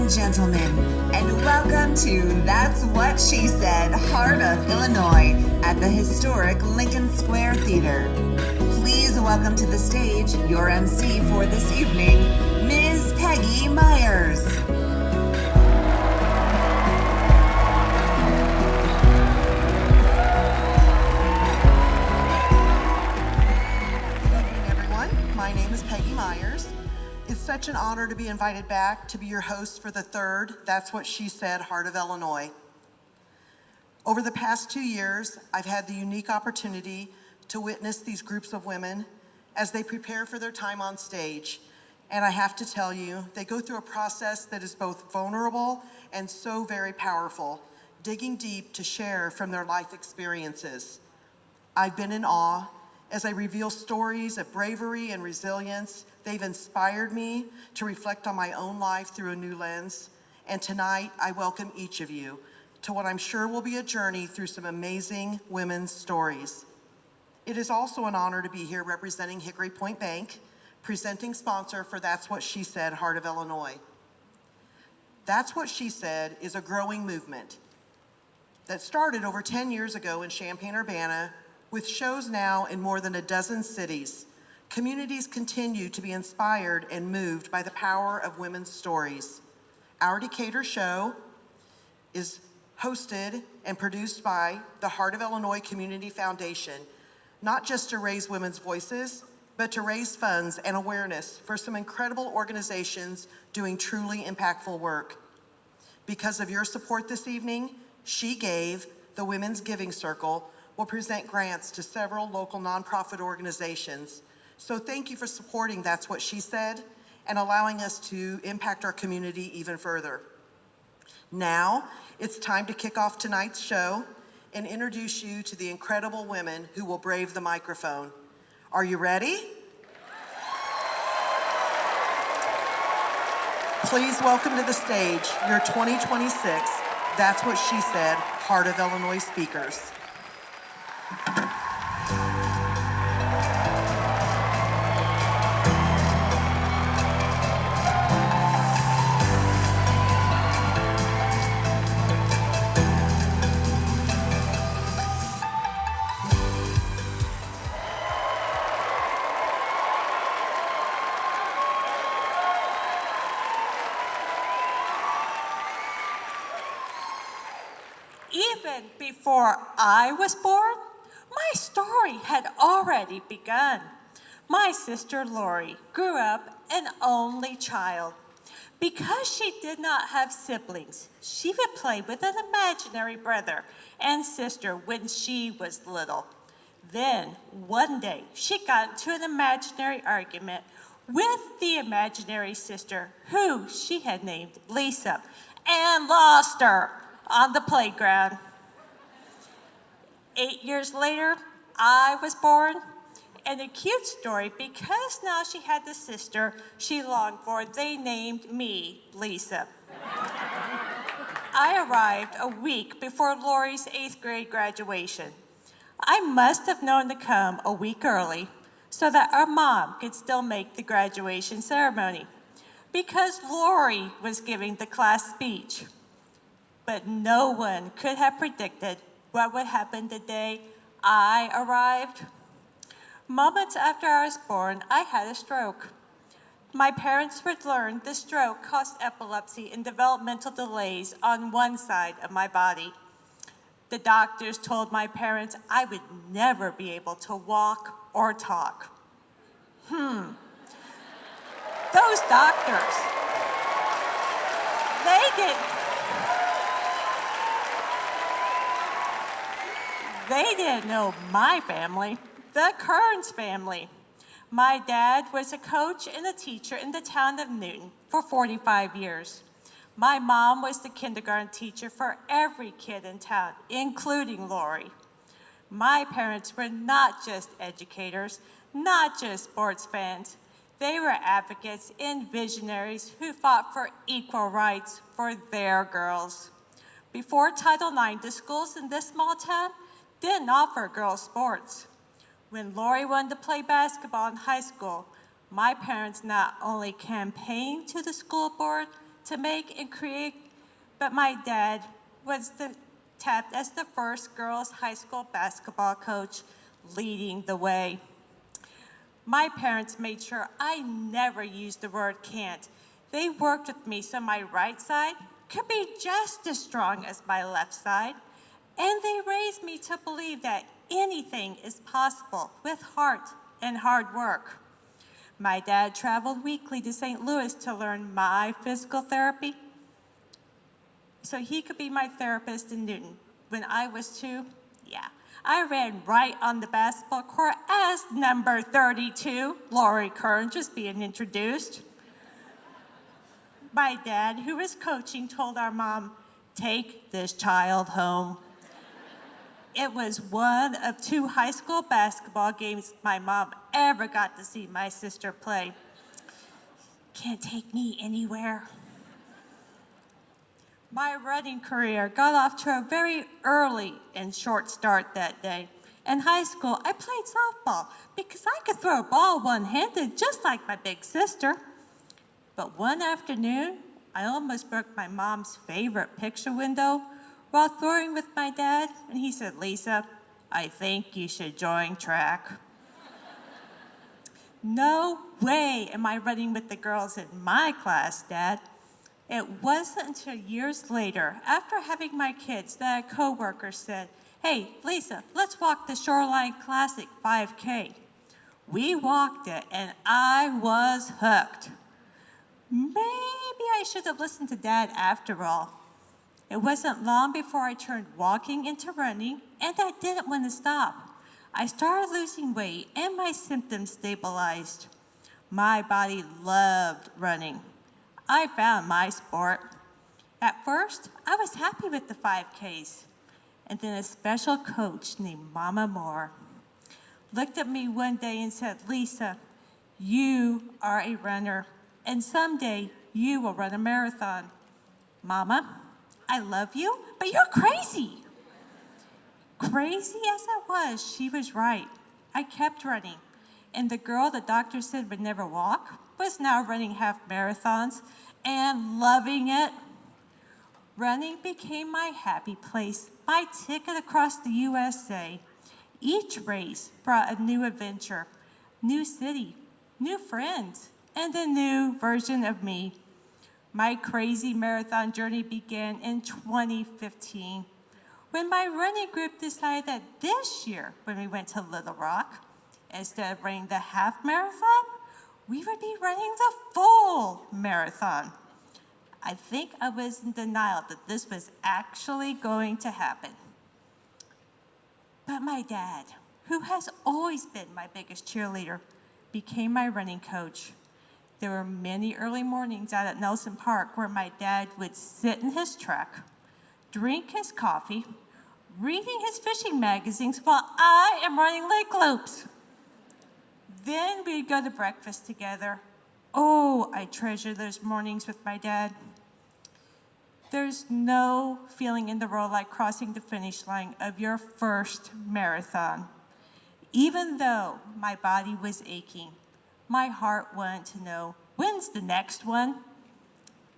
and gentlemen, and welcome to That's What She Said, Heart of Illinois, at the historic Lincoln Square Theater. Please welcome to the stage your MC for this evening, Ms. Peggy Myers. Good evening, everyone. My name is Peggy Myers. It's such an honor to be invited back to be your host for the third That's What She Said, Heart of Illinois. Over the past 2 years, I've had the unique opportunity to witness these groups of women as they prepare for their time on stage. And I have to tell you, they go through a process that is both vulnerable and so very powerful, digging deep to share from their life experiences. I've been in awe as I reveal stories of bravery and resilience. They've inspired me to reflect on my own life through a new lens. And tonight, I welcome each of you to what I'm sure will be a journey through some amazing women's stories. It is also an honor to be here representing Hickory Point Bank, presenting sponsor for That's What She Said, Heart of Illinois. That's What She Said is a growing movement that started over 10 years ago in Champaign-Urbana, with shows now in more than a dozen cities. Communities continue to be inspired and moved by the power of women's stories. Our Decatur show is hosted and produced by the Heart of Illinois Community Foundation, not just to raise women's voices, but to raise funds and awareness for some incredible organizations doing truly impactful work. Because of your support this evening, She Gave, the Women's Giving Circle, will present grants to several local nonprofit organizations. So thank you for supporting That's What She Said and allowing us to impact our community even further. Now, it's time to kick off tonight's show and introduce you to the incredible women who will brave the microphone. Are you ready? Please welcome to the stage your 2026 That's What She Said, Heart of Illinois speakers. Even before I was born, my story had already begun. My sister Lori grew up an only child. Because she did not have siblings, she would play with an imaginary brother and sister when she was little. Then, one day, she got into an imaginary argument with the imaginary sister, who she had named Lisa, and lost her on the playground. 8 years later, I was born. And a cute story, because now she had the sister she longed for, they named me Lisa. I arrived a week before Lori's 8th grade graduation. I must have known to come a week early so that our mom could still make the graduation ceremony, because Lori was giving the class speech. But no one could have predicted what would happen the day I arrived. Moments after I was born, I had a stroke. My parents would learn the stroke caused epilepsy and developmental delays on one side of my body. The doctors told my parents I would never be able to walk or talk. Those doctors, they didn't know my family. The Kearns family. My dad was a coach and a teacher in the town of Newton for 45 years. My mom was the kindergarten teacher for every kid in town, including Lori. My parents were not just educators, not just sports fans. They were advocates and visionaries who fought for equal rights for their girls. Before Title IX, the schools in this small town didn't offer girls' sports. When Lori wanted to play basketball in high school, my parents not only campaigned to the school board, to make and create, but my dad was tapped as the first girls' high school basketball coach, leading the way. My parents made sure I never used the word can't. They worked with me so my right side could be just as strong as my left side. And they raised me to believe that anything is possible with heart and hard work. My dad traveled weekly to St. Louis to learn my physical therapy so he could be my therapist in Newton. When I was 2, I ran right on the basketball court as number 32, Lori Kern, just being introduced. My dad, who was coaching, told our mom, "Take this child home." It was one of 2 high school basketball games my mom ever got to see my sister play. Can't take me anywhere. My running career got off to a very early and short start that day. In high school, I played softball because I could throw a ball one-handed just like my big sister. But one afternoon, I almost broke my mom's favorite picture window while throwing with my dad, and he said, "Lisa, I think you should join track." No way am I running with the girls in my class, Dad. It wasn't until years later, after having my kids, that a coworker said, "Hey, Lisa, let's walk the Shoreline Classic 5K. We walked it, and I was hooked. Maybe I should have listened to Dad after all. It wasn't long before I turned walking into running, and I didn't want to stop. I started losing weight, and my symptoms stabilized. My body loved running. I found my sport. At first, I was happy with the 5Ks, and then a special coach named Mama Moore looked at me one day and said, "Lisa, you are a runner, and someday you will run a marathon." Mama, I love you, but you're crazy. Crazy as I was, she was right. I kept running, and the girl the doctor said would never walk was now running half marathons and loving it. Running became my happy place, my ticket across the USA. Each race brought a new adventure, new city, new friends, and a new version of me. My crazy marathon journey began in 2015 when my running group decided that this year, when we went to Little Rock, instead of running the half marathon, we would be running the full marathon. I think I was in denial that this was actually going to happen. But my dad, who has always been my biggest cheerleader, became my running coach. There were many early mornings out at Nelson Park where my dad would sit in his truck, drink his coffee, reading his fishing magazines while I am running lake loops. Then we'd go to breakfast together. Oh, I treasure those mornings with my dad. There's no feeling in the world like crossing the finish line of your first marathon. Even though my body was aching, my heart wanted to know, when's the next one?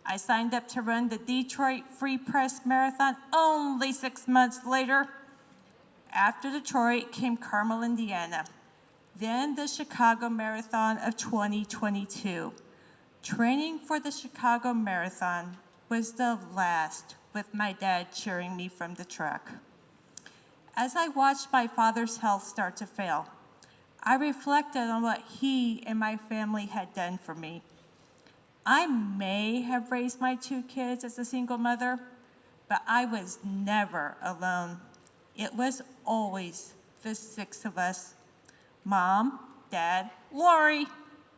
I signed up to run the Detroit Free Press Marathon only 6 months later. After Detroit came Carmel, Indiana. Then the Chicago Marathon of 2022. Training for the Chicago Marathon was the last with my dad cheering me from the truck. As I watched my father's health start to fail, I reflected on what he and my family had done for me. I may have raised my 2 kids as a single mother, but I was never alone. It was always the 6 of us: Mom, Dad, Lori,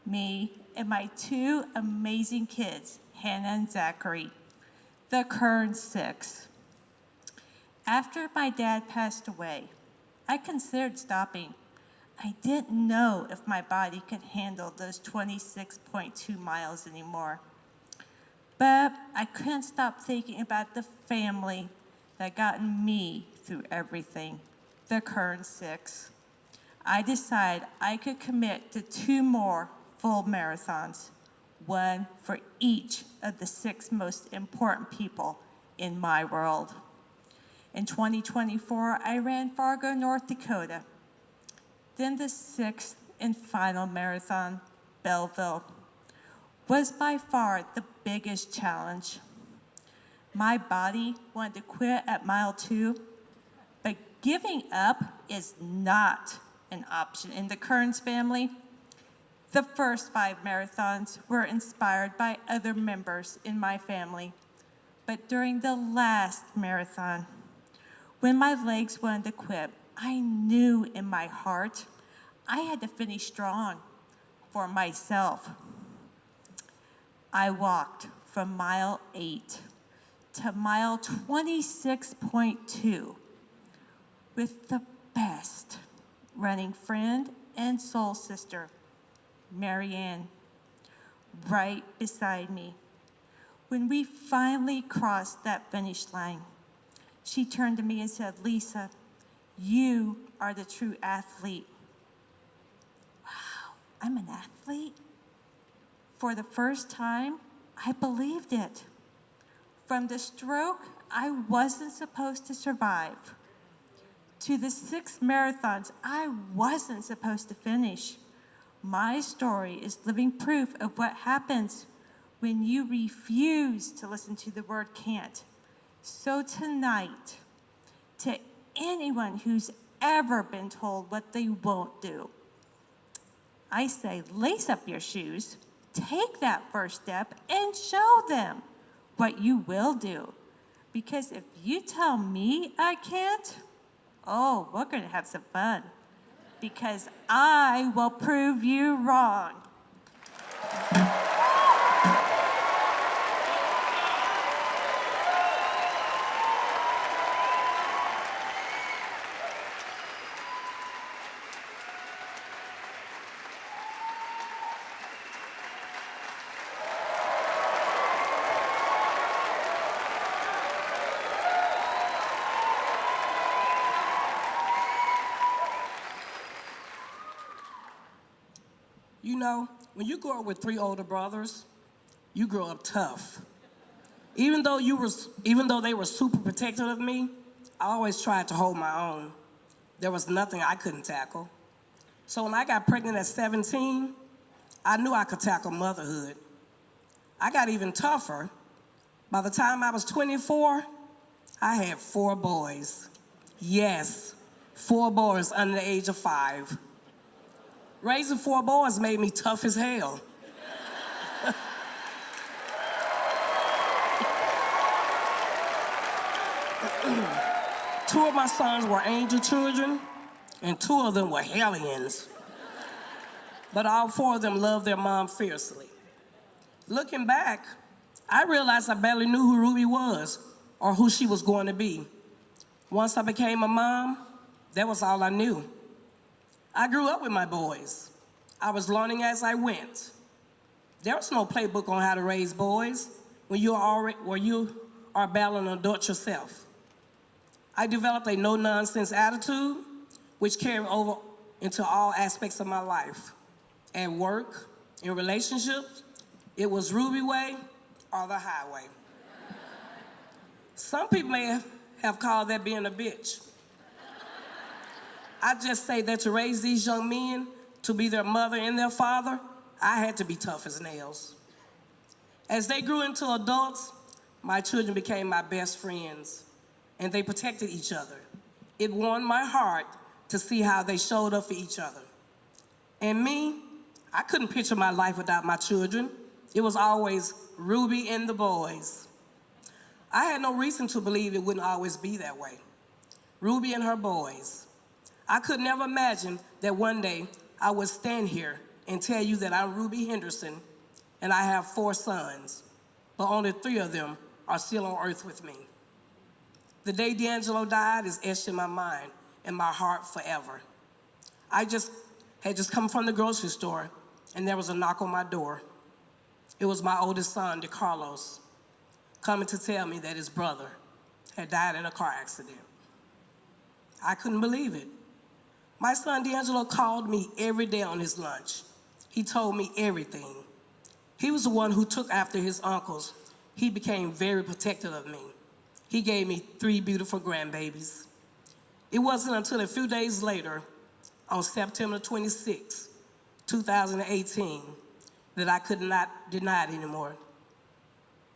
me, and my 2 amazing kids, Hannah and Zachary, the Kern 6. After my dad passed away, I considered stopping. I didn't know if my body could handle those 26.2 miles anymore. But I couldn't stop thinking about the family that gotten me through everything, the Kern 6. I decided I could commit to 2 more full marathons, one for each of the 6 most important people in my world. In 2024, I ran Fargo, North Dakota. Then the 6th and final marathon, Belleville, was by far the biggest challenge. My body wanted to quit at mile 2, but giving up is not an option in the Kearns family. The first 5 marathons were inspired by other members in my family, but during the last marathon, when my legs wanted to quit, I knew in my heart I had to finish strong for myself. I walked from mile 8 to mile 26.2 with the best running friend and soul sister, Marianne, right beside me. When we finally crossed that finish line, she turned to me and said, "Lisa, you are the true athlete." Wow, I'm an athlete? For the first time, I believed it. From the stroke I wasn't supposed to survive, to the 6 marathons I wasn't supposed to finish, my story is living proof of what happens when you refuse to listen to the word can't. So tonight, to anyone who's ever been told what they won't do, I say, lace up your shoes, take that first step, and show them what you will do. Because if you tell me I can't, oh, we're gonna have some fun. Because I will prove you wrong. You know, when you grow up with 3 older brothers, you grow up tough. Even though they were super protective of me, I always tried to hold my own. There was nothing I couldn't tackle. So when I got pregnant at 17, I knew I could tackle motherhood. I got even tougher. By the time I was 24, I had 4 boys. Yes, 4 boys under the age of 5. Raising 4 boys made me tough as hell. 2 of my sons were angel children, and 2 of them were hellions. But all 4 of them loved their mom fiercely. Looking back, I realized I barely knew who Ruby was or who she was going to be. Once I became a mom, that was all I knew. I grew up with my boys. I was learning as I went. There was no playbook on how to raise boys when you are battling an adult yourself. I developed a no-nonsense attitude, which carried over into all aspects of my life. At work, in relationships, it was Ruby way or the highway. Some people may have called that being a bitch. I just say that to raise these young men to be their mother and their father, I had to be tough as nails. As they grew into adults, my children became my best friends, and they protected each other. It warmed my heart to see how they showed up for each other. And me, I couldn't picture my life without my children. It was always Ruby and the boys. I had no reason to believe it wouldn't always be that way. Ruby and her boys. I could never imagine that one day I would stand here and tell you that I'm Ruby Henderson and I have 4 sons, but only 3 of them are still on earth with me. The day D'Angelo died is etched in my mind and my heart forever. I had just come from the grocery store and there was a knock on my door. It was my oldest son, DeCarlos, coming to tell me that his brother had died in a car accident. I couldn't believe it. My son D'Angelo called me every day on his lunch. He told me everything. He was the one who took after his uncles. He became very protective of me. He gave me 3 beautiful grandbabies. It wasn't until a few days later, on September 26, 2018, that I could not deny it anymore.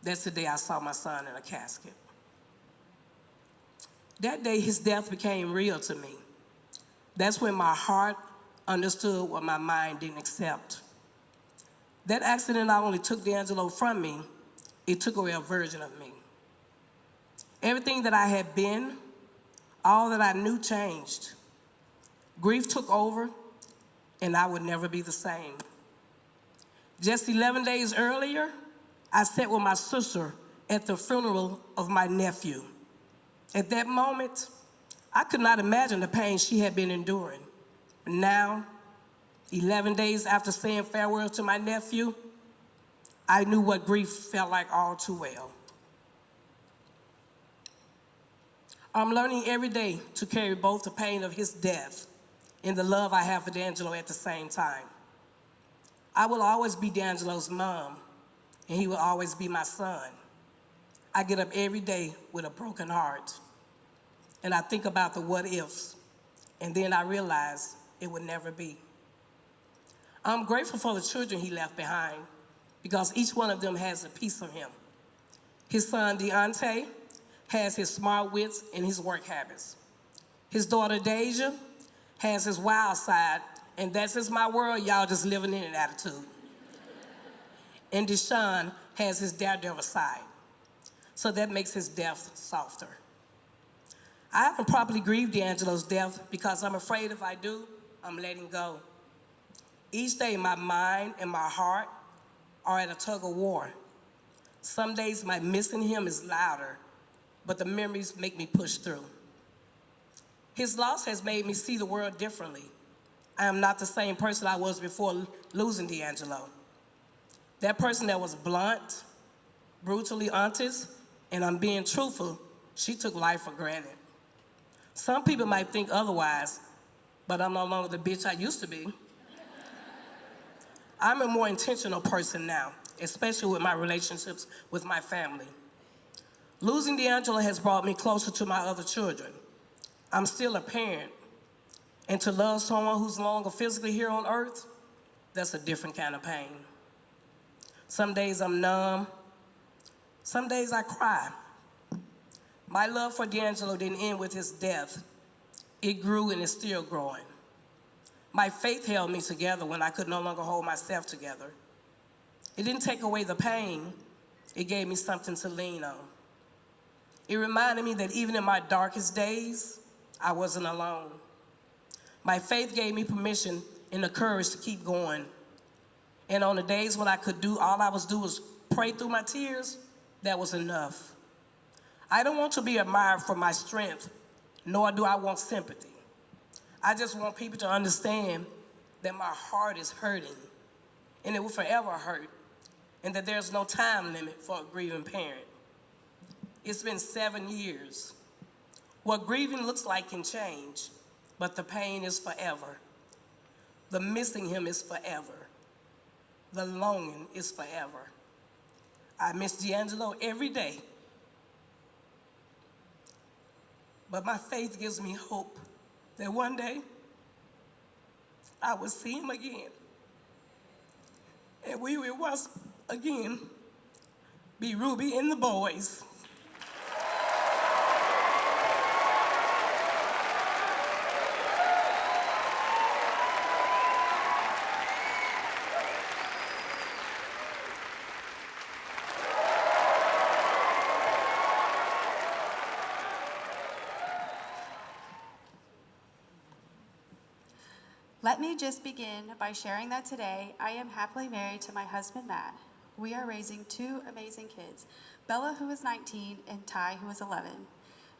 That's the day I saw my son in a casket. That day, his death became real to me. That's when my heart understood what my mind didn't accept. That accident not only took D'Angelo from me, it took away a version of me. Everything that I had been, all that I knew changed. Grief took over, and I would never be the same. Just 11 days earlier, I sat with my sister at the funeral of my nephew. At that moment, I could not imagine the pain she had been enduring. Now, 11 days after saying farewell to my nephew, I knew what grief felt like all too well. I'm learning every day to carry both the pain of his death and the love I have for D'Angelo at the same time. I will always be D'Angelo's mom, and he will always be my son. I get up every day with a broken heart, and I think about the what ifs, and then I realize it would never be. I'm grateful for the children he left behind, because each one of them has a piece of him. His son, Deontay, has his smart wits and his work habits. His daughter, Deja, has his wild side, and that's just my world, y'all just living in it attitude. And Deshaun has his daredevil side, so that makes his death softer. I haven't properly grieved D'Angelo's death because I'm afraid if I do, I'm letting go. Each day, my mind and my heart are at a tug of war. Some days, my missing him is louder, but the memories make me push through. His loss has made me see the world differently. I am not the same person I was before losing D'Angelo. That person that was blunt, brutally honest, and I'm being truthful, she took life for granted. Some people might think otherwise, but I'm no longer the bitch I used to be. I'm a more intentional person now, especially with my relationships with my family. Losing D'Angelo has brought me closer to my other children. I'm still a parent, and to love someone who's no longer physically here on earth, that's a different kind of pain. Some days I'm numb, some days I cry. My love for D'Angelo didn't end with his death. It grew and is still growing. My faith held me together when I could no longer hold myself together. It didn't take away the pain, it gave me something to lean on. It reminded me that even in my darkest days, I wasn't alone. My faith gave me permission and the courage to keep going. And on the days when I could do, all I was doing was pray through my tears, that was enough. I don't want to be admired for my strength, nor do I want sympathy. I just want people to understand that my heart is hurting, and it will forever hurt, and that there's no time limit for a grieving parent. It's been 7 years. What grieving looks like can change, but the pain is forever. The missing him is forever. The longing is forever. I miss D'Angelo every day, but my faith gives me hope that one day I will see him again, and we will once again be Ruby and the boys. Let me just begin by sharing that today I am happily married to my husband, Matt. We are raising 2 amazing kids, Bella, who is 19, and Ty, who is 11.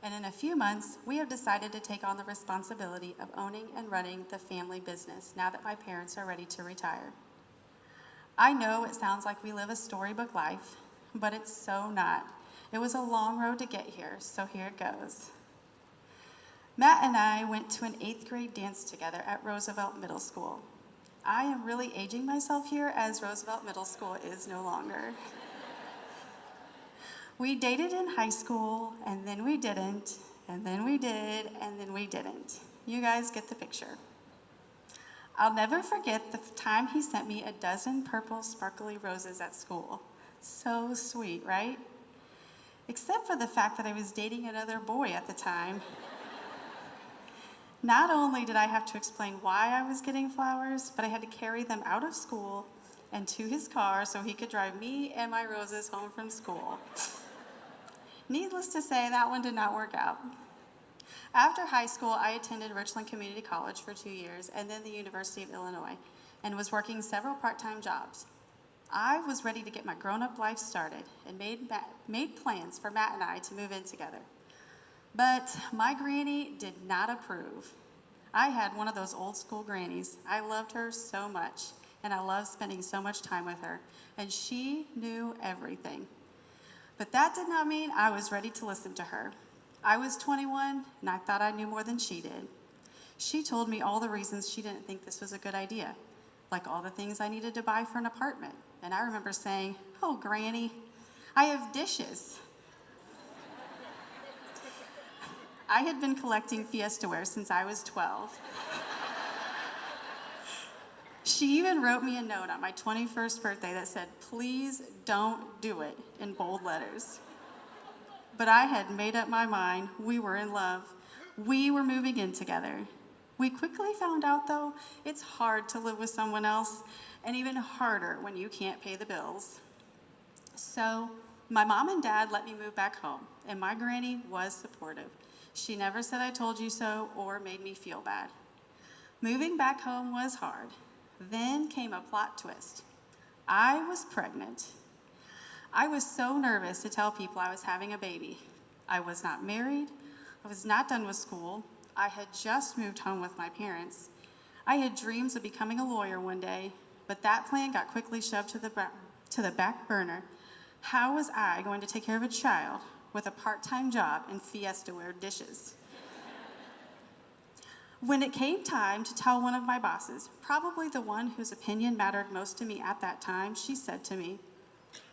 And in a few months, we have decided to take on the responsibility of owning and running the family business now that my parents are ready to retire. I know it sounds like we live a storybook life, but it's so not. It was a long road to get here, so here it goes. Matt and I went to an 8th grade dance together at Roosevelt Middle School. I am really aging myself here as Roosevelt Middle School is no longer. We dated in high school, and then we didn't, and then we did, and then we didn't. You guys get the picture. I'll never forget the time he sent me a dozen purple sparkly roses at school. So sweet, right? Except for the fact that I was dating another boy at the time. Not only did I have to explain why I was getting flowers, but I had to carry them out of school and to his car so he could drive me and my roses home from school. Needless to say, that one did not work out. After high school, I attended Richland Community College for 2 years and then the University of Illinois and was working several part-time jobs. I was ready to get my grown-up life started and made plans for Matt and I to move in together. But my granny did not approve. I had one of those old school grannies. I loved her so much, and I loved spending so much time with her, and she knew everything. But that did not mean I was ready to listen to her. I was 21, and I thought I knew more than she did. She told me all the reasons she didn't think this was a good idea, like all the things I needed to buy for an apartment. And I remember saying, "Oh, Granny, I have dishes." I had been collecting Fiestaware since I was 12. She even wrote me a note on my 21st birthday that said, "Please don't do it," in bold letters. But I had made up my mind. We were in love. We were moving in together. We quickly found out, though, it's hard to live with someone else, and even harder when you can't pay the bills. So my mom and dad let me move back home, and my granny was supportive. She never said "I told you so" or made me feel bad. Moving back home was hard. Then came a plot twist. I was pregnant. I was so nervous to tell people I was having a baby. I was not married. I was not done with school. I had just moved home with my parents. I had dreams of becoming a lawyer one day, but that plan got quickly shoved to the back burner. How was I going to take care of a child with a part-time job and Fiestaware dishes? When it came time to tell one of my bosses, probably the one whose opinion mattered most to me at that time, she said to me,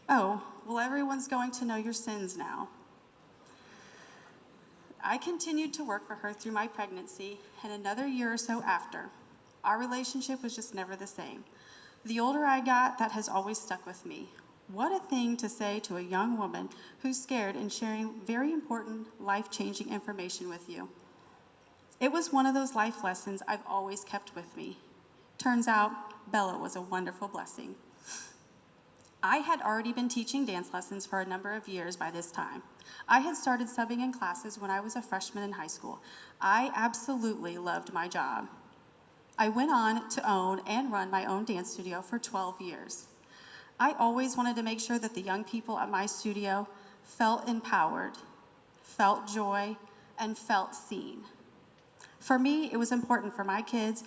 "Oh, well, everyone's going to know your sins now." I continued to work for her through my pregnancy, and another year or so after. Our relationship was just never the same. The older I got, that has always stuck with me. What a thing to say to a young woman who's scared in sharing very important, life-changing information with you. It was one of those life lessons I've always kept with me. Turns out, Bella was a wonderful blessing. I had already been teaching dance lessons for a number of years by this time. I had started subbing in classes when I was a freshman in high school. I absolutely loved my job. I went on to own and run my own dance studio for 12 years. I always wanted to make sure that the young people at my studio felt empowered, felt joy, and felt seen. For me, it was important for my kids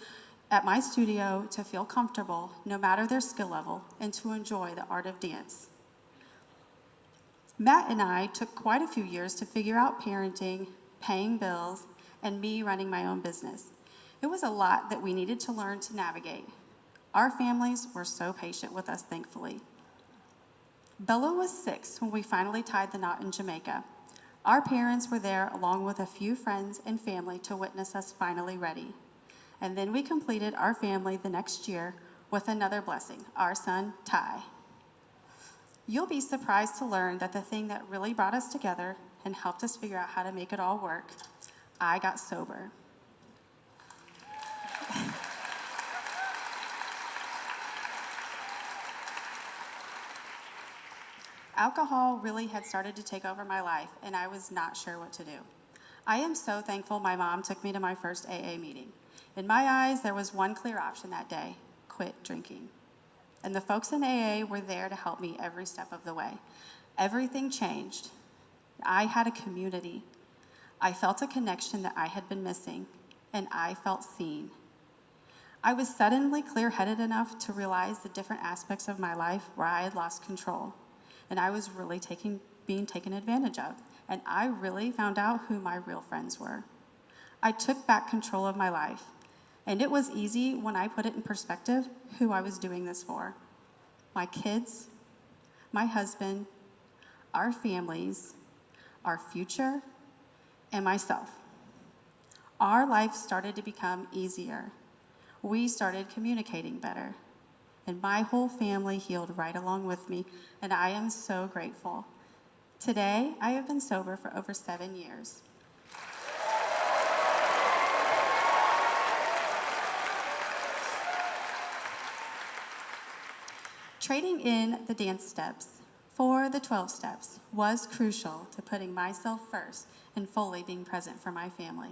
at my studio to feel comfortable, no matter their skill level, and to enjoy the art of dance. Matt and I took quite a few years to figure out parenting, paying bills, and me running my own business. It was a lot that we needed to learn to navigate. Our families were so patient with us, thankfully. Bella was 6 when we finally tied the knot in Jamaica. Our parents were there along with a few friends and family to witness us finally ready. And then we completed our family the next year with another blessing, our son, Ty. You'll be surprised to learn that the thing that really brought us together and helped us figure out how to make it all work, I got sober. Alcohol really had started to take over my life, and I was not sure what to do. I am so thankful my mom took me to my first AA meeting. In my eyes, there was one clear option that day: quit drinking. And the folks in AA were there to help me every step of the way. Everything changed. I had a community. I felt a connection that I had been missing, and I felt seen. I was suddenly clear-headed enough to realize the different aspects of my life where I had lost control, and I was really being taken advantage of, and I really found out who my real friends were. I took back control of my life, And it was easy when I put it in perspective who I was doing this for. My kids, my husband, our families, our future, and myself. Our life started to become easier. We started communicating better. And my whole family healed right along with me, and I am so grateful. Today, I have been sober for over 7 years. Trading in the dance steps for the 12 steps was crucial to putting myself first and fully being present for my family.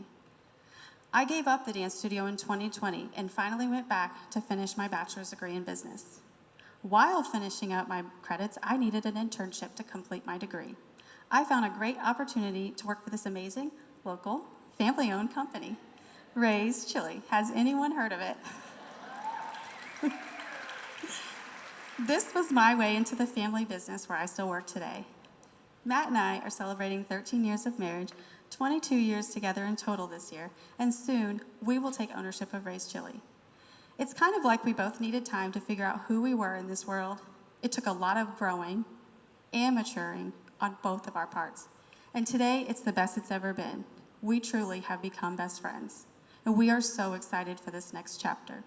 I gave up the dance studio in 2020 and finally went back to finish my bachelor's degree in business. While finishing up my credits, I needed an internship to complete my degree. I found a great opportunity to work for this amazing, local, family-owned company, Ray's Chili. Has anyone heard of it? This was my way into the family business where I still work today. Matt and I are celebrating 13 years of marriage, 22 years together in total this year, and soon we will take ownership of Ray's Chili. It's kind of like we both needed time to figure out who we were in this world. It took a lot of growing and maturing on both of our parts. And today, it's the best it's ever been. We truly have become best friends. And we are so excited for this next chapter.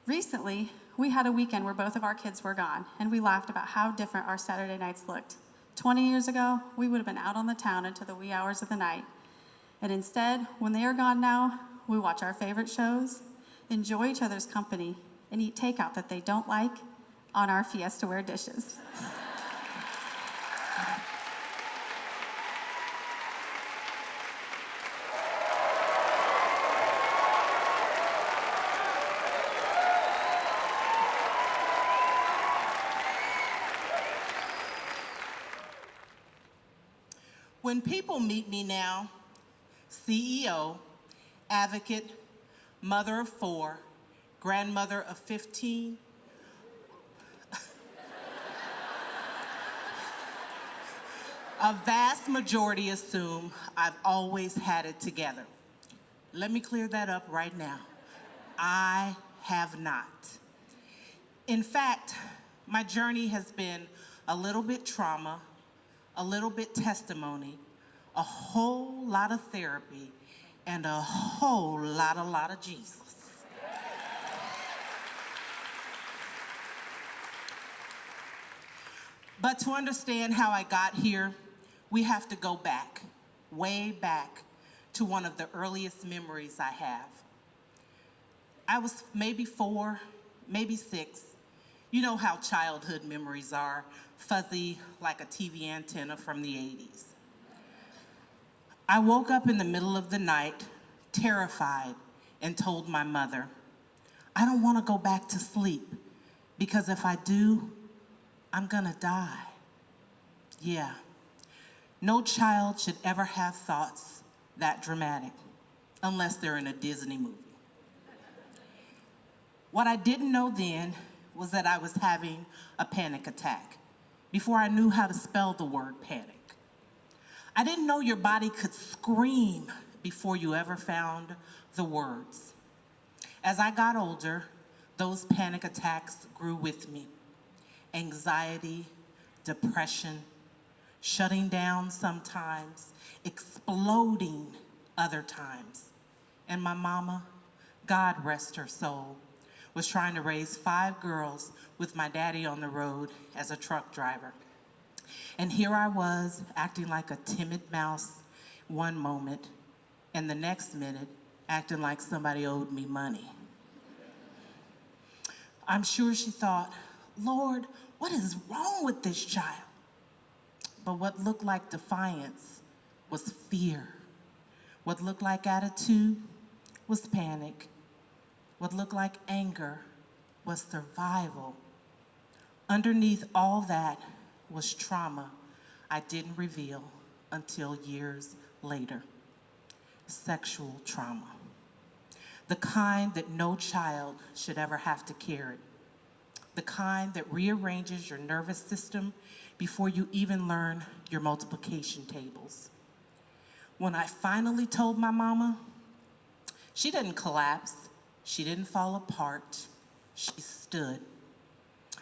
Recently, we had a weekend where both of our kids were gone, and we laughed about how different our Saturday nights looked. 20 years ago, we would have been out on the town until the wee hours of the night. And instead, when they are gone now, we watch our favorite shows, enjoy each other's company, and eat takeout that they don't like on our Fiesta-ware dishes. When people meet me now, CEO, advocate, mother of 4, grandmother of 15, a vast majority assume I've always had it together. Let me clear that up right now. I have not. In fact, my journey has been a little bit trauma, a little bit testimony, a whole lot of therapy, and a whole lot of Jesus. But to understand how I got here, we have to go back, way back, to one of the earliest memories I have. I was maybe 4, maybe 6. You know how childhood memories are, fuzzy like a TV antenna from the 80s. I woke up in the middle of the night, terrified, and told my mother, I don't want to go back to sleep, because if I do, I'm gonna die. Yeah, no child should ever have thoughts that dramatic, unless they're in a Disney movie. What I didn't know then was that I was having a panic attack before I knew how to spell the word panic. I didn't know your body could scream before you ever found the words. As I got older, those panic attacks grew with me. Anxiety, depression, shutting down sometimes, exploding other times. And my mama, God rest her soul, was trying to raise 5 girls with my daddy on the road as a truck driver. And here I was, acting like a timid mouse one moment, and the next minute, acting like somebody owed me money. I'm sure she thought, Lord, what is wrong with this child? But what looked like defiance was fear. What looked like attitude was panic. What looked like anger was survival. Underneath all that was trauma I didn't reveal until years later. Sexual trauma. The kind that no child should ever have to carry. The kind that rearranges your nervous system before you even learn your multiplication tables. When I finally told my mama, She didn't collapse. She didn't fall apart. She stood.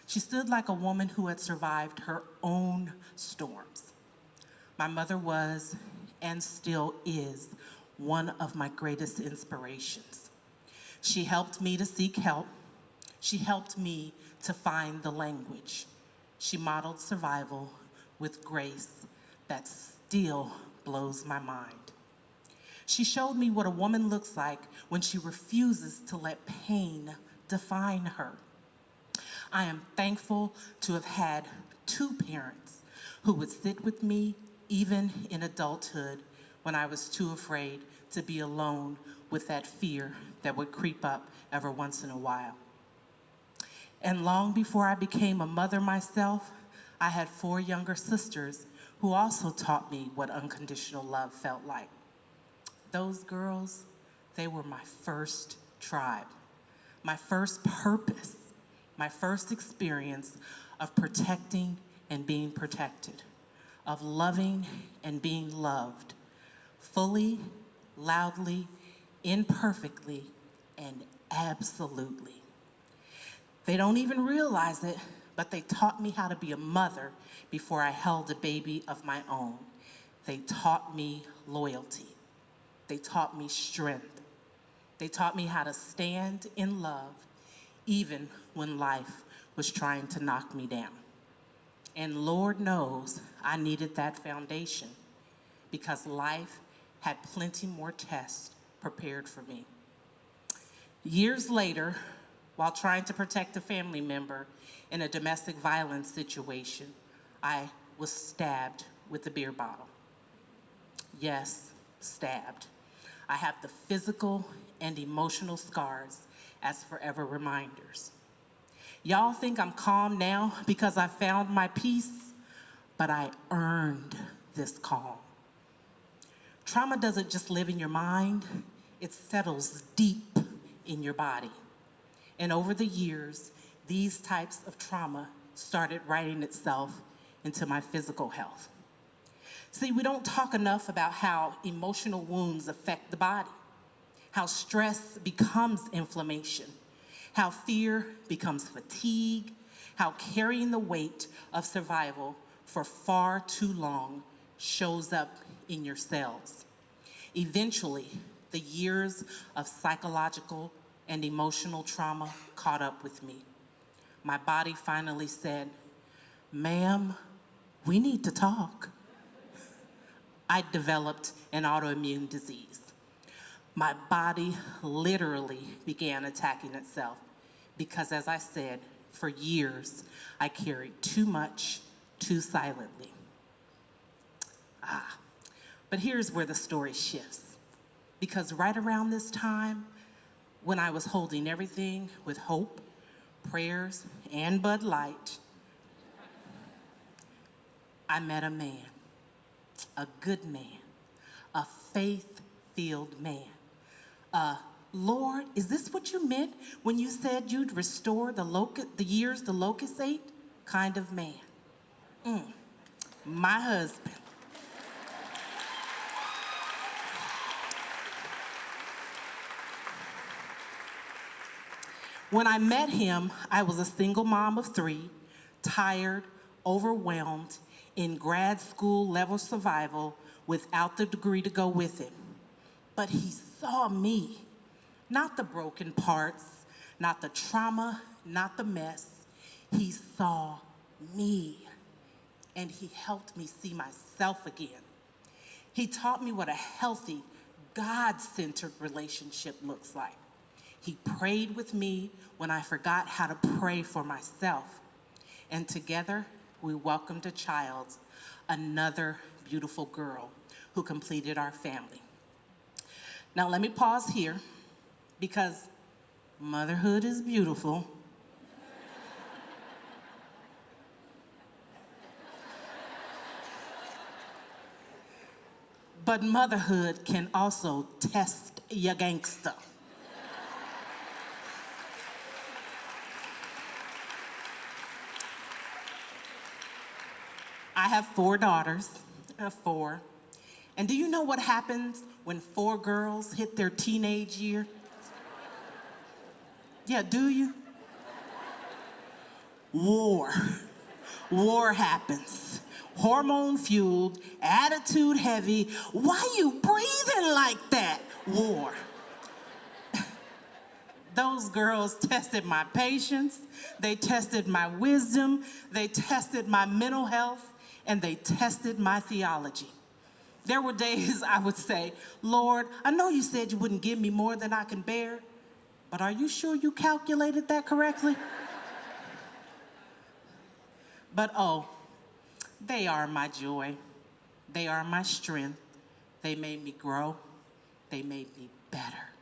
She stood like a woman who had survived her own storms. My mother was, and still is, one of my greatest inspirations. She helped me to seek help. She helped me to find the language. She modeled survival with grace that still blows my mind. She showed me what a woman looks like when she refuses to let pain define her. I am thankful to have had two parents who would sit with me even in adulthood when I was too afraid to be alone with that fear that would creep up every once in a while. And long before I became a mother myself, I had 4 younger sisters who also taught me what unconditional love felt like. Those girls, they were my first tribe, my first purpose, my first experience of protecting and being protected, of loving and being loved, fully, loudly, imperfectly, and absolutely. They don't even realize it, but they taught me how to be a mother before I held a baby of my own. They taught me loyalty. They taught me strength. They taught me how to stand in love, even when life was trying to knock me down. And Lord knows I needed that foundation because life had plenty more tests prepared for me. Years later, while trying to protect a family member in a domestic violence situation, I was stabbed with a beer bottle. Yes, stabbed. I have the physical and emotional scars as forever reminders. Y'all think I'm calm now because I found my peace, but I earned this calm. Trauma doesn't just live in your mind, it settles deep in your body. And over the years, these types of trauma started writing itself into my physical health. See, we don't talk enough about how emotional wounds affect the body, how stress becomes inflammation, how fear becomes fatigue, how carrying the weight of survival for far too long shows up in your cells. Eventually, the years of psychological and emotional trauma caught up with me. My body finally said, "Ma'am, we need to talk." I developed an autoimmune disease. My body literally began attacking itself because, as I said, for years, I carried too much, too silently. But here's where the story shifts. Because right around this time, when I was holding everything with hope, prayers, and Bud Light, I met a man, a good man, a faith-filled man. Lord, is this what you meant when you said you'd restore the years the locusts ate? Kind of man. My husband. When I met him, I was a single mom of 3, tired, overwhelmed, in grad school level survival without the degree to go with it. But he saw me, not the broken parts, not the trauma, not the mess. He saw me, and he helped me see myself again. He taught me what a healthy, God-centered relationship looks like. He prayed with me when I forgot how to pray for myself. And together, we welcomed a child, another beautiful girl who completed our family. Now let me pause here because motherhood is beautiful. But motherhood can also test your gangster. I have 4 daughters, 4, And do you know what happens when 4 girls hit their teenage year? Yeah, do you? War. War happens. Hormone-fueled, attitude-heavy. Why you breathing like that? War. Those girls tested my patience, they tested my wisdom, they tested my mental health, and they tested my theology. There were days I would say, Lord, I know you said you wouldn't give me more than I can bear, but are you sure you calculated that correctly? But oh, they are my joy. They are my strength. They made me grow. They made me better.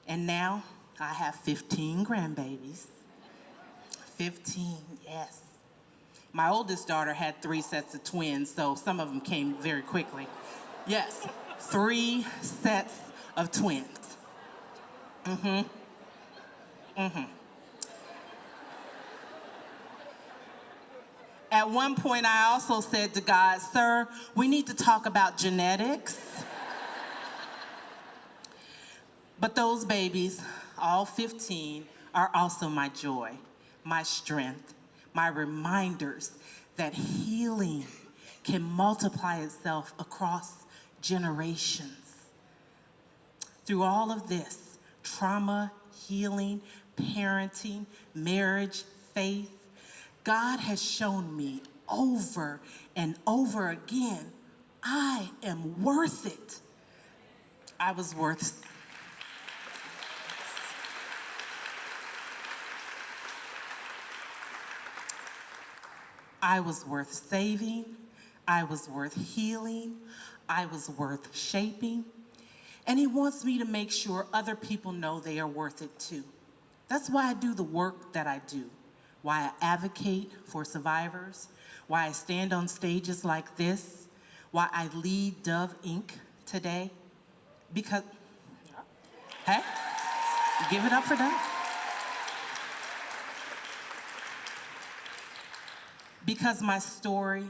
And now I have 15 grandbabies. 15, yes. My oldest daughter had 3 sets of twins, so some of them came very quickly. Yes, 3 sets of twins. At one point, I also said to God, sir, we need to talk about genetics. But those babies, all 15, are also my joy, my strength, my reminders that healing can multiply itself across generations. Through all of this, trauma, healing, parenting, marriage, faith, God has shown me over and over again, I am worth it. I was worth I was worth saving, I was worth healing, I was worth shaping, and he wants me to make sure other people know they are worth it too. That's why I do the work that I do, why I advocate for survivors, why I stand on stages like this, why I lead Dove Inc. today, because, hey, give it up for Dove. Because my story,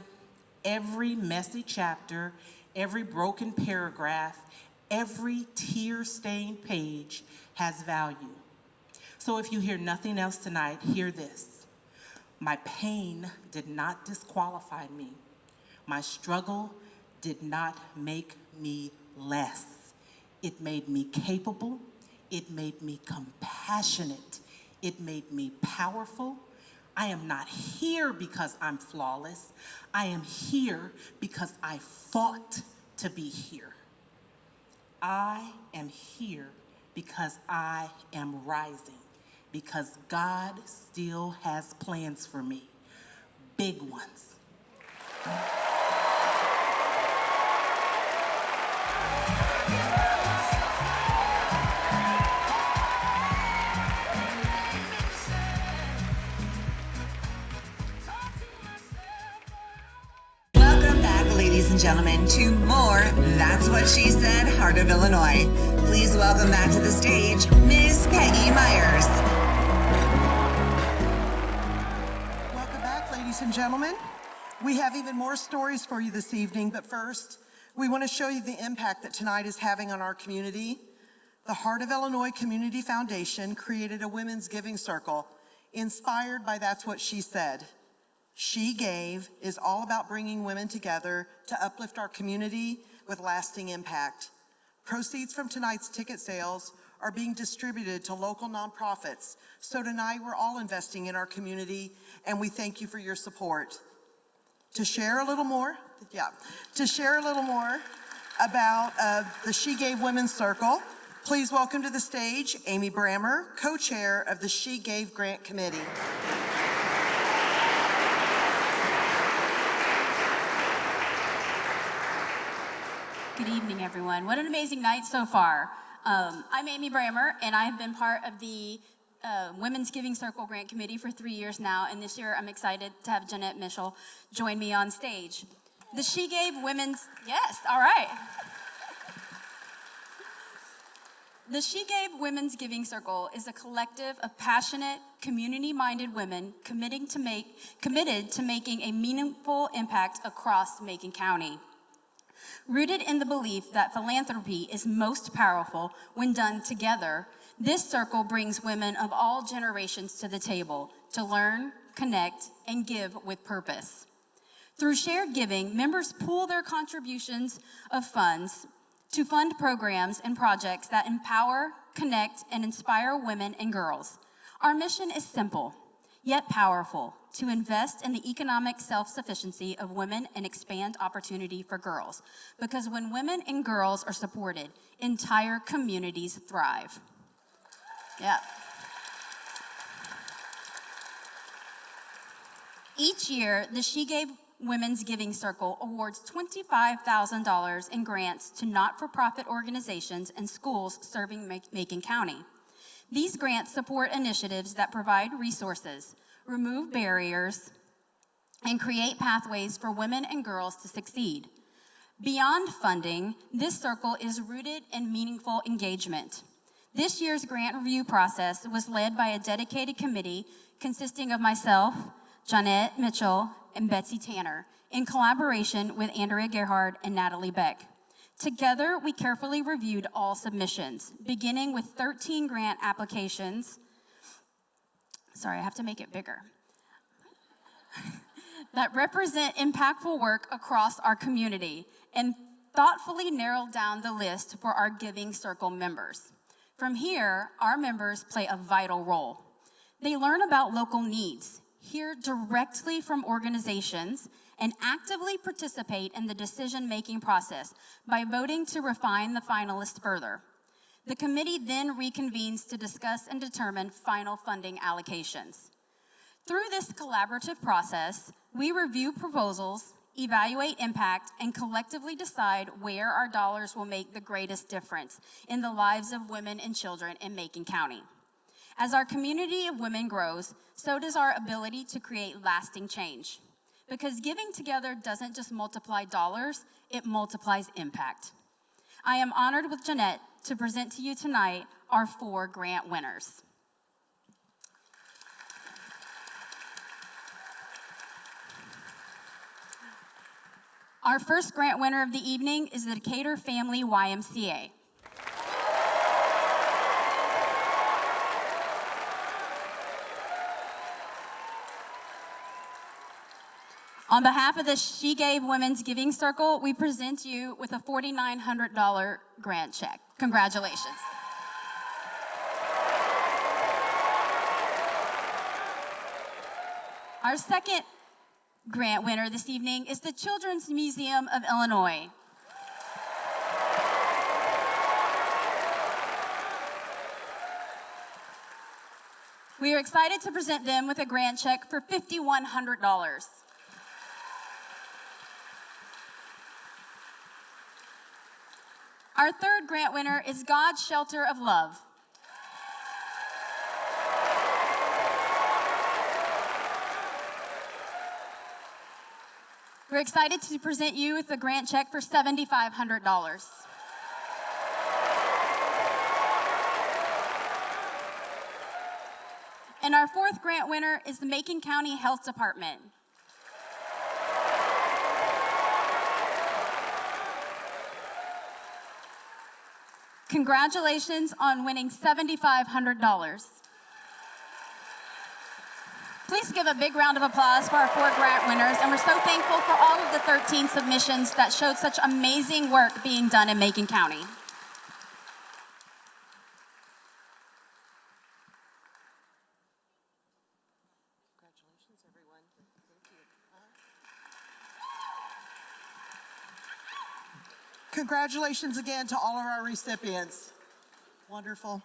every messy chapter, every broken paragraph, every tear-stained page has value. So if you hear nothing else tonight, hear this. My pain did not disqualify me. My struggle did not make me less. It made me capable. It made me compassionate. It made me powerful. I am not here because I'm flawless. I am here because I fought to be here. I am here because I am rising, because God still has plans for me, big ones. Ladies and gentlemen, to more That's What She Said, Heart of Illinois. Please welcome back to the stage, Miss Peggy Myers. Welcome back, ladies and gentlemen. We have even more stories for you this evening, but first, we want to show you the impact that tonight is having on our community. The Heart of Illinois Community Foundation created a women's giving circle inspired by That's What She Said. She Gave is all about bringing women together to uplift our community with lasting impact. Proceeds from tonight's ticket sales are being distributed to local nonprofits. So tonight we're all investing in our community and we thank you for your support. To share a little more about the She Gave Women's Circle, please welcome to the stage Amy Brammer, co-chair of the She Gave Grant Committee. Good evening, everyone. What an amazing night so far. I'm Amy Brammer, and I have been part of the Women's Giving Circle Grant Committee for 3 years now, and this year I'm excited to have Jeanette Mitchell join me on stage. The She Gave Women's, yes, all right. The She Gave Women's Giving Circle is a collective of passionate, community-minded women committed to making a meaningful impact across Macon County. Rooted in the belief that philanthropy is most powerful when done together, this circle brings women of all generations to the table to learn, connect, and give with purpose. Through shared giving, members pool their contributions of funds to fund programs and projects that empower, connect, and inspire women and girls. Our mission is simple, yet powerful, to invest in the economic self-sufficiency of women and expand opportunity for girls. Because when women and girls are supported, entire communities thrive. Yeah. Each year, the She Gave Women's Giving Circle awards $25,000 in grants to not-for-profit organizations and schools serving Macon County. These grants support initiatives that provide resources, remove barriers, and create pathways for women and girls to succeed. Beyond funding, this circle is rooted in meaningful engagement. This year's grant review process was led by a dedicated committee consisting of myself, Jeanette Mitchell, and Betsy Tanner, in collaboration with Andrea Gerhard and Natalie Beck. Together, we carefully reviewed all submissions, beginning with 13 grant applications. Sorry, I have to make it bigger. That represent impactful work across our community, and thoughtfully narrowed down the list for our Giving Circle members. From here, our members play a vital role. They learn about local needs, hear directly from organizations, and actively participate in the decision-making process by voting to refine the finalists further. The committee then reconvenes to discuss and determine final funding allocations. Through this collaborative process, we review proposals, evaluate impact, and collectively decide where our dollars will make the greatest difference in the lives of women and children in Macon County. As our community of women grows, so does our ability to create lasting change. Because giving together doesn't just multiply dollars, it multiplies impact. I am honored with Jeanette to present to you tonight our 4 grant winners. Our first grant winner of the evening is the Decatur Family YMCA. On behalf of the She Gave Women's Giving Circle, we present you with a $4,900 grant check. Congratulations. Our second grant winner this evening is the Children's Museum of Illinois. We are excited to present them with a grant check for $5,100. Our third grant winner is God's Shelter of Love. We're excited to present you with a grant check for $7,500. And our fourth grant winner is the Macon County Health Department. Congratulations on winning $7,500. Please give a big round of applause for our 4 grant winners, and we're so thankful for all of the 13 submissions that showed such amazing work being done in Macon County. Congratulations, everyone. Thank you. Congratulations again to all of our recipients. Wonderful.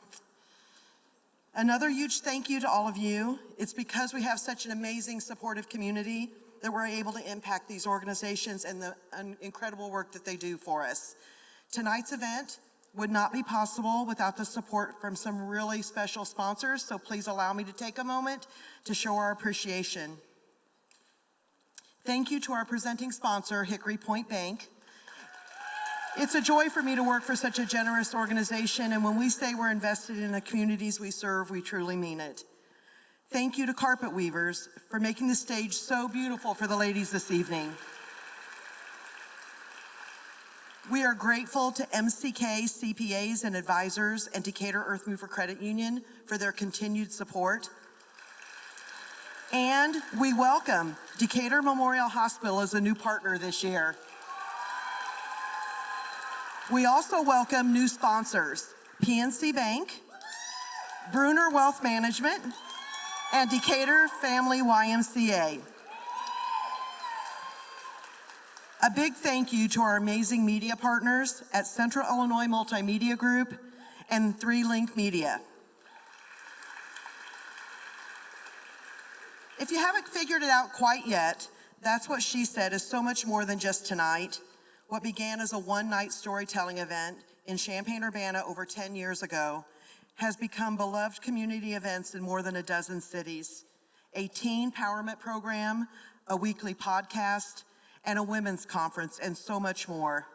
Another huge thank you to all of you. It's because we have such an amazing, supportive community that we're able to impact these organizations and the incredible work that they do for us. Tonight's event would not be possible without the support from some really special sponsors, so please allow me to take a moment to show our appreciation. Thank you to our presenting sponsor, Hickory Point Bank. It's a joy for me to work for such a generous organization, and when we say we're invested in the communities we serve, we truly mean it. Thank you to Carpet Weavers for making the stage so beautiful for the ladies this evening. We are grateful to MCK CPAs and Advisors and Decatur Earth Mover Credit Union for their continued support. And we welcome Decatur Memorial Hospital as a new partner this year. We also welcome new sponsors, PNC Bank, Bruner Wealth Management, and Decatur Family YMCA. A big thank you to our amazing media partners at Central Illinois Multimedia Group and 3Link Media. If you haven't figured it out quite yet, That's What She Said is so much more than just tonight. What began as a one-night storytelling event in Champaign-Urbana over 10 years ago has become beloved community events in more than a dozen cities, a teen empowerment program, a weekly podcast, and a women's conference, and so much more.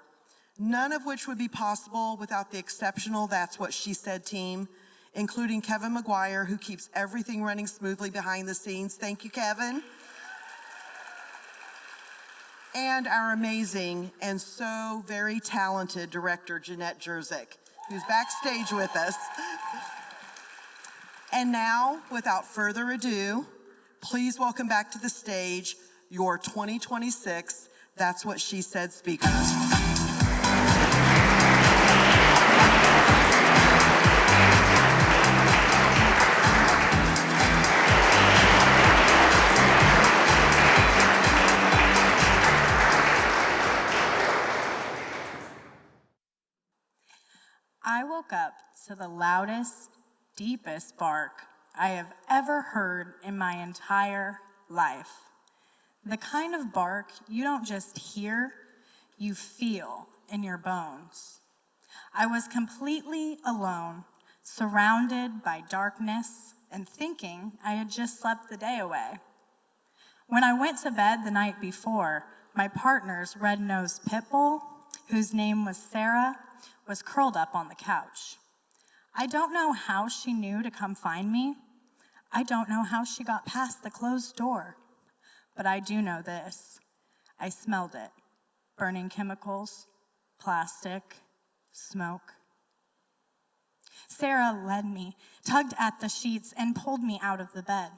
None of which would be possible without the exceptional That's What She Said team, including Kevin McGuire, who keeps everything running smoothly behind the scenes. Thank you, Kevin. And our amazing and so very talented director, Jeanette Jerzyk, who's backstage with us. And now, without further ado, please welcome back to the stage your 2026 That's What She Said speakers. I woke up to the loudest, deepest bark I have ever heard in my entire life. The kind of bark you don't just hear, you feel in your bones. I was completely alone, surrounded by darkness, and thinking I had just slept the day away. When I went to bed the night before, my partner's red-nosed pit bull, whose name was Sarah, was curled up on the couch. I don't know how she knew to come find me. I don't know how she got past the closed door. But I do know this. I smelled it. Burning chemicals, plastic, smoke. Sarah led me, tugged at the sheets, and pulled me out of the bed.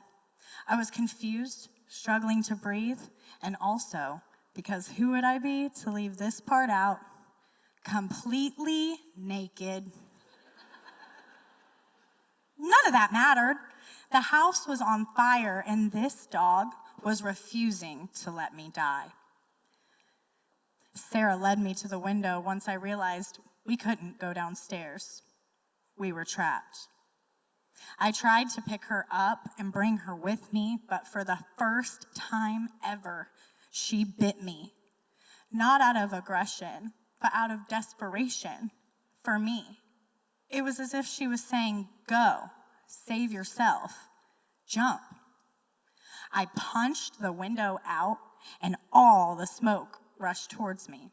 I was confused, struggling to breathe, and also, because who would I be to leave this part out, completely naked. None of that mattered. The house was on fire, and this dog was refusing to let me die. Sarah led me to the window once I realized we couldn't go downstairs. We were trapped. I tried to pick her up and bring her with me, but for the first time ever, she bit me. Not out of aggression, but out of desperation for me. It was as if she was saying, "Go, save yourself, jump." I punched the window out, and all the smoke rushed towards me.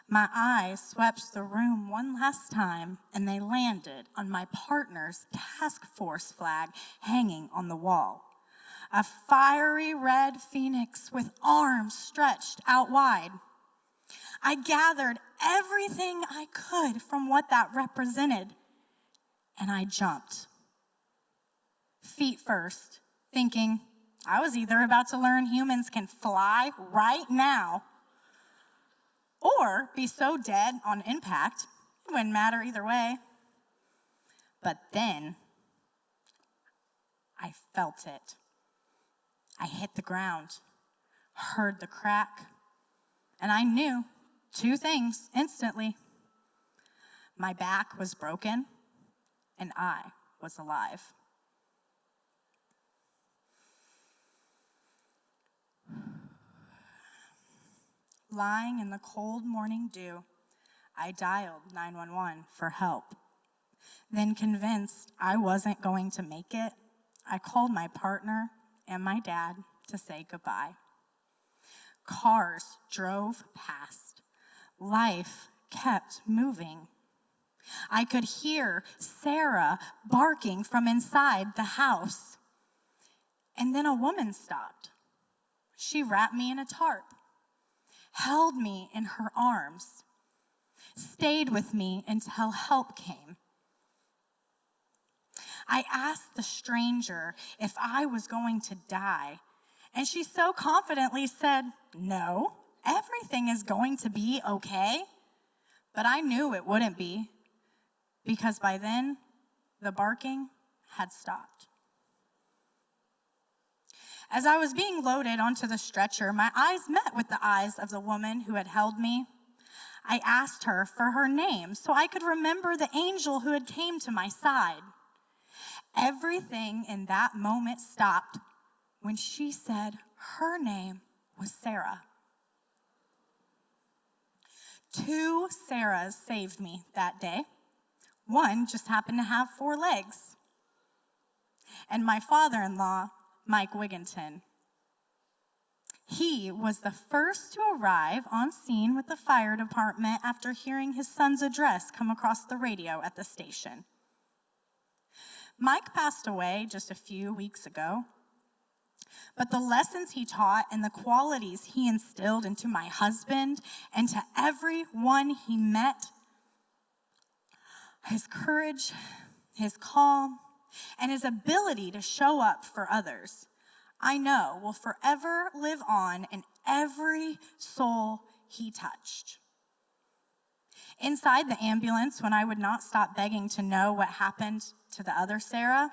My eyes swept the room one last time, and they landed on my partner's task force flag hanging on the wall. A fiery red phoenix with arms stretched out wide. I gathered everything I could from what that represented, and I jumped. Feet first, thinking I was either about to learn humans can fly right now or be so dead on impact, it wouldn't matter either way. But then I felt it. I hit the ground, heard the crack, and I knew two things instantly. My back was broken, and I was alive. Lying in the cold morning dew, I dialed 911 for help. Then, convinced I wasn't going to make it, I called my partner and my dad to say goodbye. Cars drove past. Life kept moving. I could hear Sarah barking from inside the house. And then a woman stopped. She wrapped me in a tarp, held me in her arms. stayed with me until help came. I asked the stranger if I was going to die, and she so confidently said, "No, everything is going to be okay." But I knew it wouldn't be, because by then, the barking had stopped. As I was being loaded onto the stretcher, my eyes met with the eyes of the woman who had held me. I asked her for her name so I could remember the angel who had came to my side. Everything in that moment stopped when she said her name was Sarah. 2 Sarahs saved me that day. One just happened to have 4 legs. And my father-in-law, Mike Wigginton. He was the first to arrive on scene with the fire department after hearing his son's address come across the radio at the station. Mike passed away just a few weeks ago, but the lessons he taught and the qualities he instilled into my husband and to everyone he met, his courage, his calm, and his ability to show up for others, I know will forever live on in every soul he touched. Inside the ambulance, when I would not stop begging to know what happened to the other Sarah,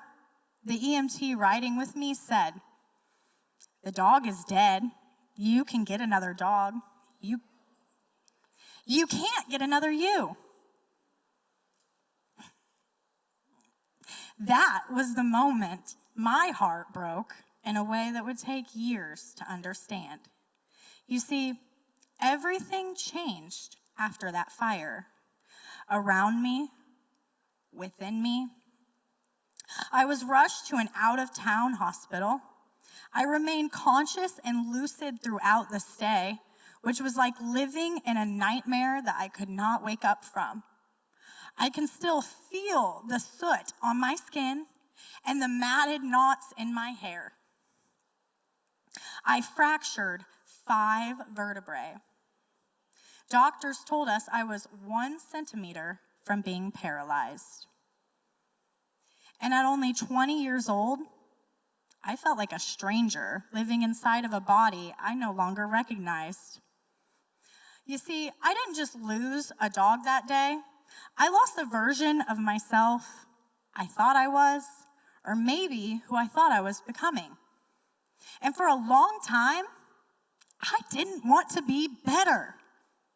the EMT riding with me said, "The dog is dead. You can get another dog. You can't get another you." That was the moment my heart broke in a way that would take years to understand. You see, everything changed after that fire. Around me, within me. I was rushed to an out-of-town hospital. I remained conscious and lucid throughout the stay, which was like living in a nightmare that I could not wake up from. I can still feel the soot on my skin and the matted knots in my hair. I fractured 5 vertebrae. Doctors told us I was 1 centimeter from being paralyzed. And at only 20 years old, I felt like a stranger living inside of a body I no longer recognized. You see, I didn't just lose a dog that day. I lost the version of myself I thought I was, or maybe who I thought I was becoming. And for a long time, I didn't want to be better.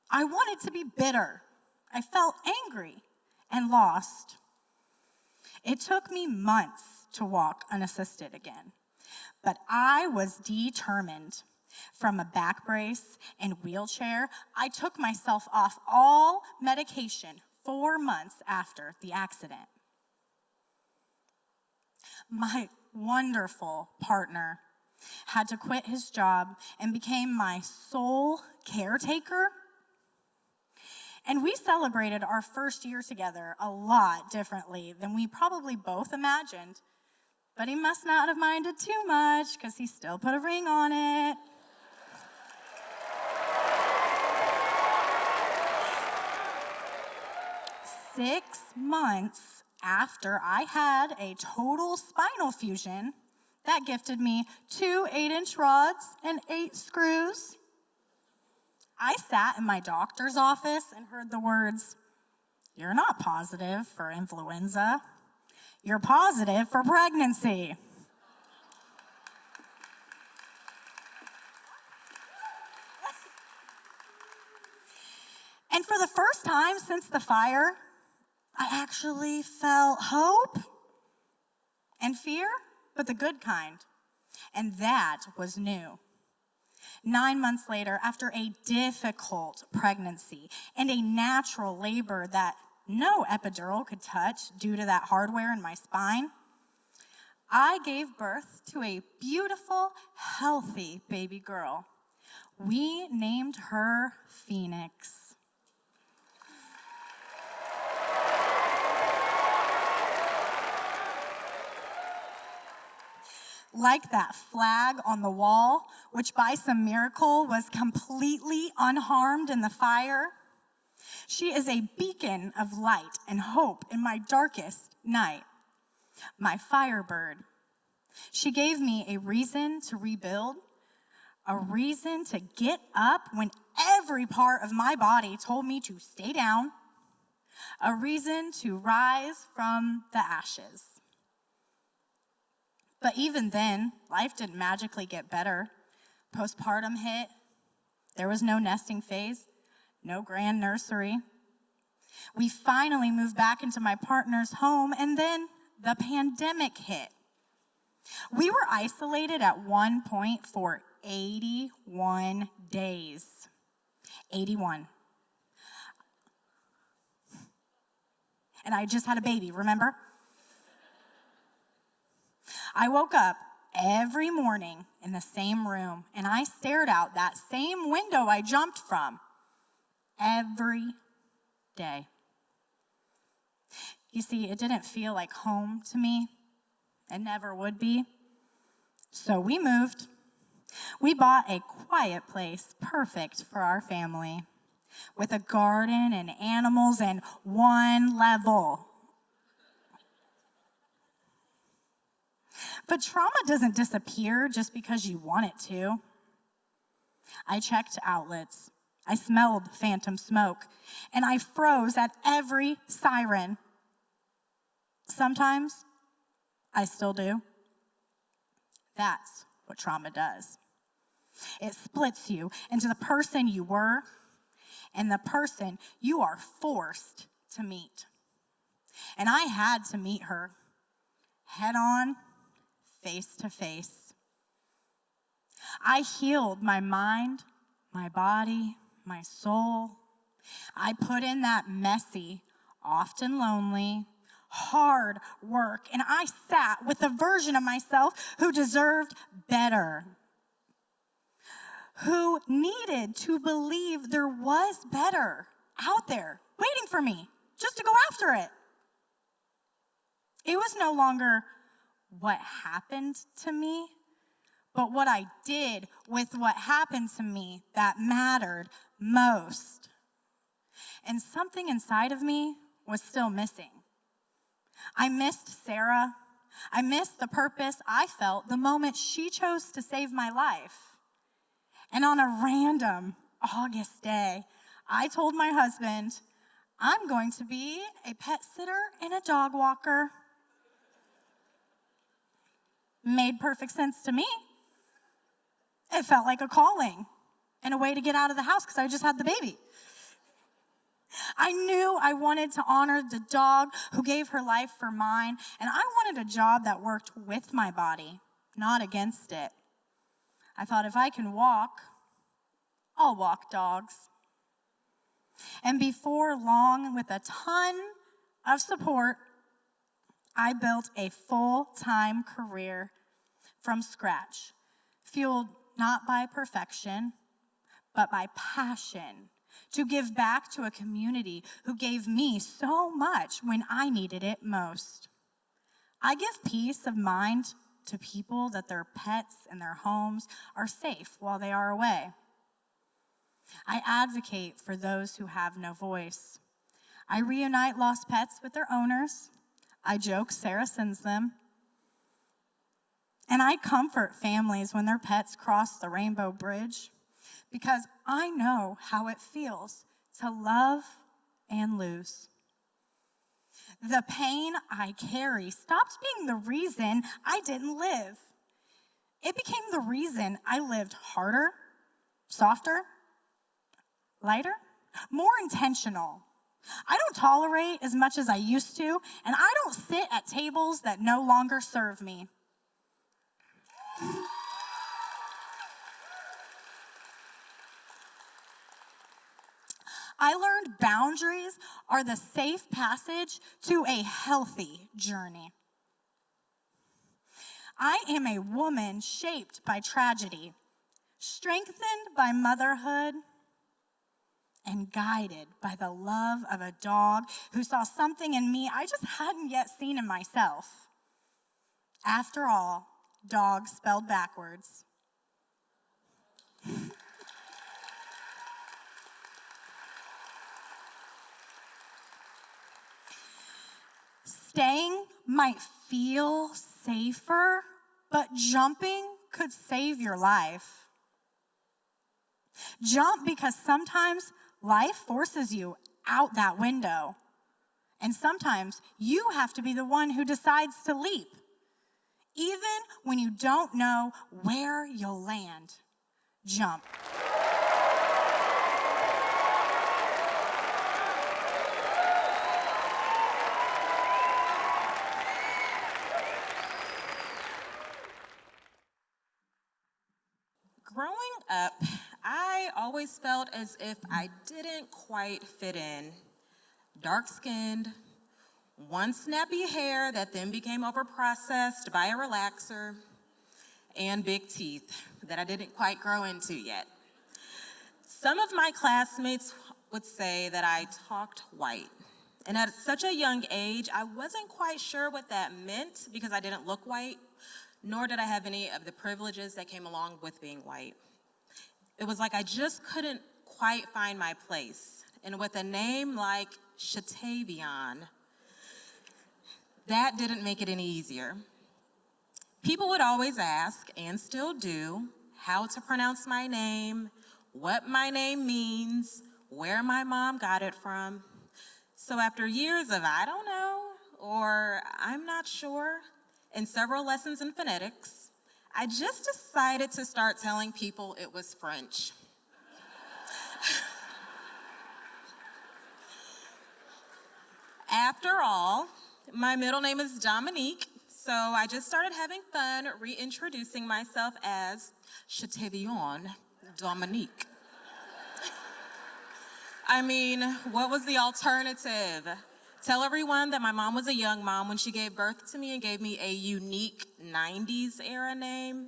I wanted to be bitter. I felt angry and lost. It took me months to walk unassisted again, but I was determined. From a back brace and wheelchair, I took myself off all medication 4 months after the accident. My wonderful partner had to quit his job and became my sole caretaker. And we celebrated our first year together a lot differently than we probably both imagined. But he must not have minded too much because he still put a ring on it. Six months after I had a total spinal fusion that gifted me 2 8-inch rods and 8 screws, I sat in my doctor's office and heard the words, "You're not positive for influenza. You're positive for pregnancy." And for the first time since the fire, I actually felt hope and fear, but the good kind. And that was new. 9 months later, after a difficult pregnancy and a natural labor that no epidural could touch due to that hardware in my spine, I gave birth to a beautiful, healthy baby girl. We named her Phoenix. Like that flag on the wall, which by some miracle was completely unharmed in the fire, She is a beacon of light and hope in my darkest night. My firebird. She gave me a reason to rebuild, a reason to get up when every part of my body told me to stay down, a reason to rise from the ashes. But even then, life didn't magically get better. Postpartum hit. There was no nesting phase, no grand nursery. We finally moved back into my partner's home, and then the pandemic hit. We were isolated at one point for 81 days. 81. And I just had a baby, remember? I woke up every morning in the same room, and I stared out that same window I jumped from every day. You see, it didn't feel like home to me. It never would be. So we moved. We bought a quiet place perfect for our family, with a garden and animals and one level. But trauma doesn't disappear just because you want it to. I checked outlets. I smelled phantom smoke, and I froze at every siren. Sometimes I still do. That's what trauma does. It splits you into the person you were and the person you are forced to meet. And I had to meet her head on, face to face. I healed my mind, my body, my soul. I put in that messy, often lonely, hard work, and I sat with a version of myself who deserved better, who needed to believe there was better out there waiting for me just to go after it. It was no longer what happened to me, but what I did with what happened to me that mattered most. And something inside of me was still missing. I missed Sarah. I missed the purpose I felt the moment she chose to save my life. And on a random August day, I told my husband, I'm going to be a pet sitter and a dog walker. Made perfect sense to me. It felt like a calling and a way to get out of the house because I just had the baby. I knew I wanted to honor the dog who gave her life for mine, and I wanted a job that worked with my body, not against it. I thought if I can walk, I'll walk dogs. And before long, with a ton of support, I built a full-time career from scratch, fueled not by perfection, but by passion, to give back to a community who gave me so much when I needed it most. I give peace of mind to people that their pets and their homes are safe while they are away. I advocate for those who have no voice. I reunite lost pets with their owners. I joke Sarah sends them. And I comfort families when their pets cross the rainbow bridge, because I know how it feels to love and lose. The pain I carry stopped being the reason I didn't live. It became the reason I lived harder, softer, lighter, more intentional. I don't tolerate as much as I used to, and I don't sit at tables that no longer serve me. I learned boundaries are the safe passage to a healthy journey. I am a woman shaped by tragedy, strengthened by motherhood, and guided by the love of a dog who saw something in me I just hadn't yet seen in myself. After all, dog spelled backwards. Staying might feel safer, but jumping could save your life. Jump because sometimes life forces you out that window. And sometimes you have to be the one who decides to leap. Even when you don't know where you'll land, jump. Growing up, I always felt as if I didn't quite fit in. Dark-skinned, one snappy hair that then became overprocessed by a relaxer, and big teeth that I didn't quite grow into yet. Some of my classmates would say that I talked white. And at such a young age, I wasn't quite sure what that meant because I didn't look white, nor did I have any of the privileges that came along with being white. It was like I just couldn't quite find my place. And with a name like Shateveon, that didn't make it any easier. People would always ask, and still do, how to pronounce my name, what my name means, where my mom got it from. So after years of I don't know, or I'm not sure, and several lessons in phonetics, I just decided to start telling people it was French. After all, my middle name is Dominique, so I just started having fun reintroducing myself as Shateveon Dominique. I mean, what was the alternative? Tell everyone that my mom was a young mom when she gave birth to me and gave me a unique 90s era name?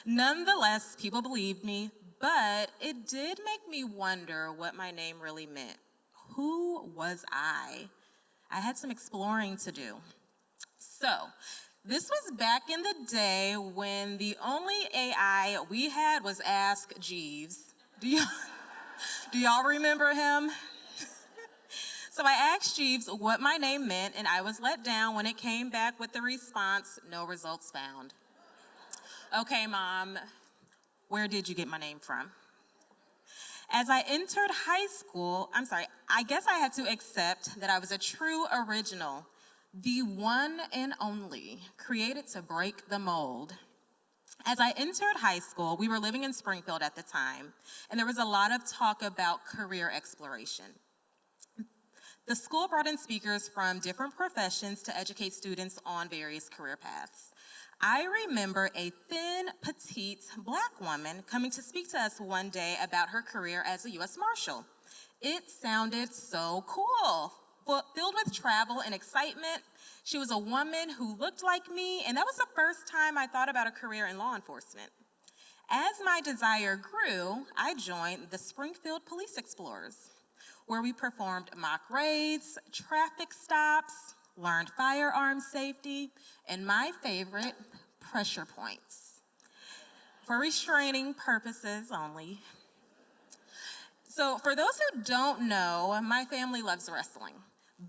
Nonetheless, people believed me, but it did make me wonder what my name really meant. Who was I? I had some exploring to do. So, this was back in the day when the only AI we had was Ask Jeeves. Do y'all remember him? So I asked Jeeves what my name meant, and I was let down when it came back with the response, no results found. Okay, Mom, where did you get my name from? As I entered high school, I guess I had to accept that I was a true original, the one and only, created to break the mold. As I entered high school, we were living in Springfield at the time, and there was a lot of talk about career exploration. The school brought in speakers from different professions to educate students on various career paths. I remember a thin, petite Black woman coming to speak to us one day about her career as a U.S. Marshal. It sounded so cool, filled with travel and excitement. She was a woman who looked like me, and that was the first time I thought about a career in law enforcement. As my desire grew, I joined the Springfield Police Explorers, where we performed mock raids, traffic stops, learned firearms safety, and my favorite, pressure points. For restraining purposes only. So for those who don't know, my family loves wrestling.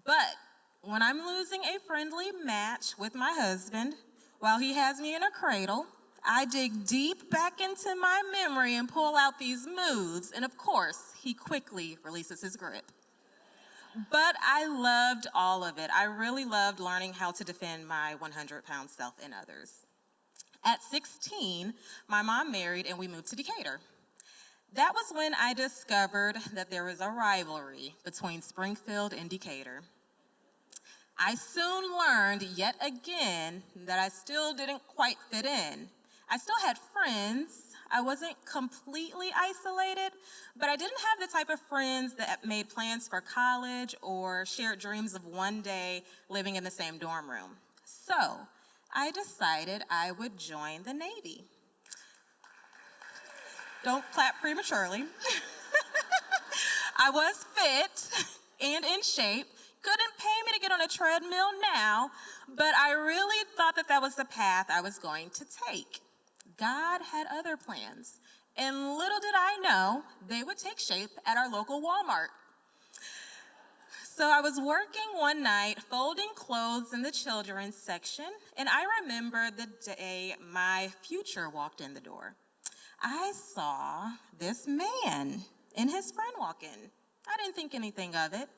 But when I'm losing a friendly match with my husband, while he has me in a cradle, I dig deep back into my memory and pull out these moves, and of course, he quickly releases his grip. But I loved all of it. I really loved learning how to defend my 100-pound self and others. At 16, my mom married and we moved to Decatur. That was when I discovered that there was a rivalry between Springfield and Decatur. I soon learned yet again that I still didn't quite fit in. I still had friends. I wasn't completely isolated, but I didn't have the type of friends that made plans for college or shared dreams of one day living in the same dorm room. So I decided I would join the Navy. Don't clap prematurely. I was fit and in shape. Couldn't pay me to get on a treadmill now, but I really thought that was the path I was going to take. God had other plans, and little did I know they would take shape at our local Walmart. So I was working one night, folding clothes in the children's section, and I remember the day my future walked in the door. I saw this man and his friend walk in. I didn't think anything of it.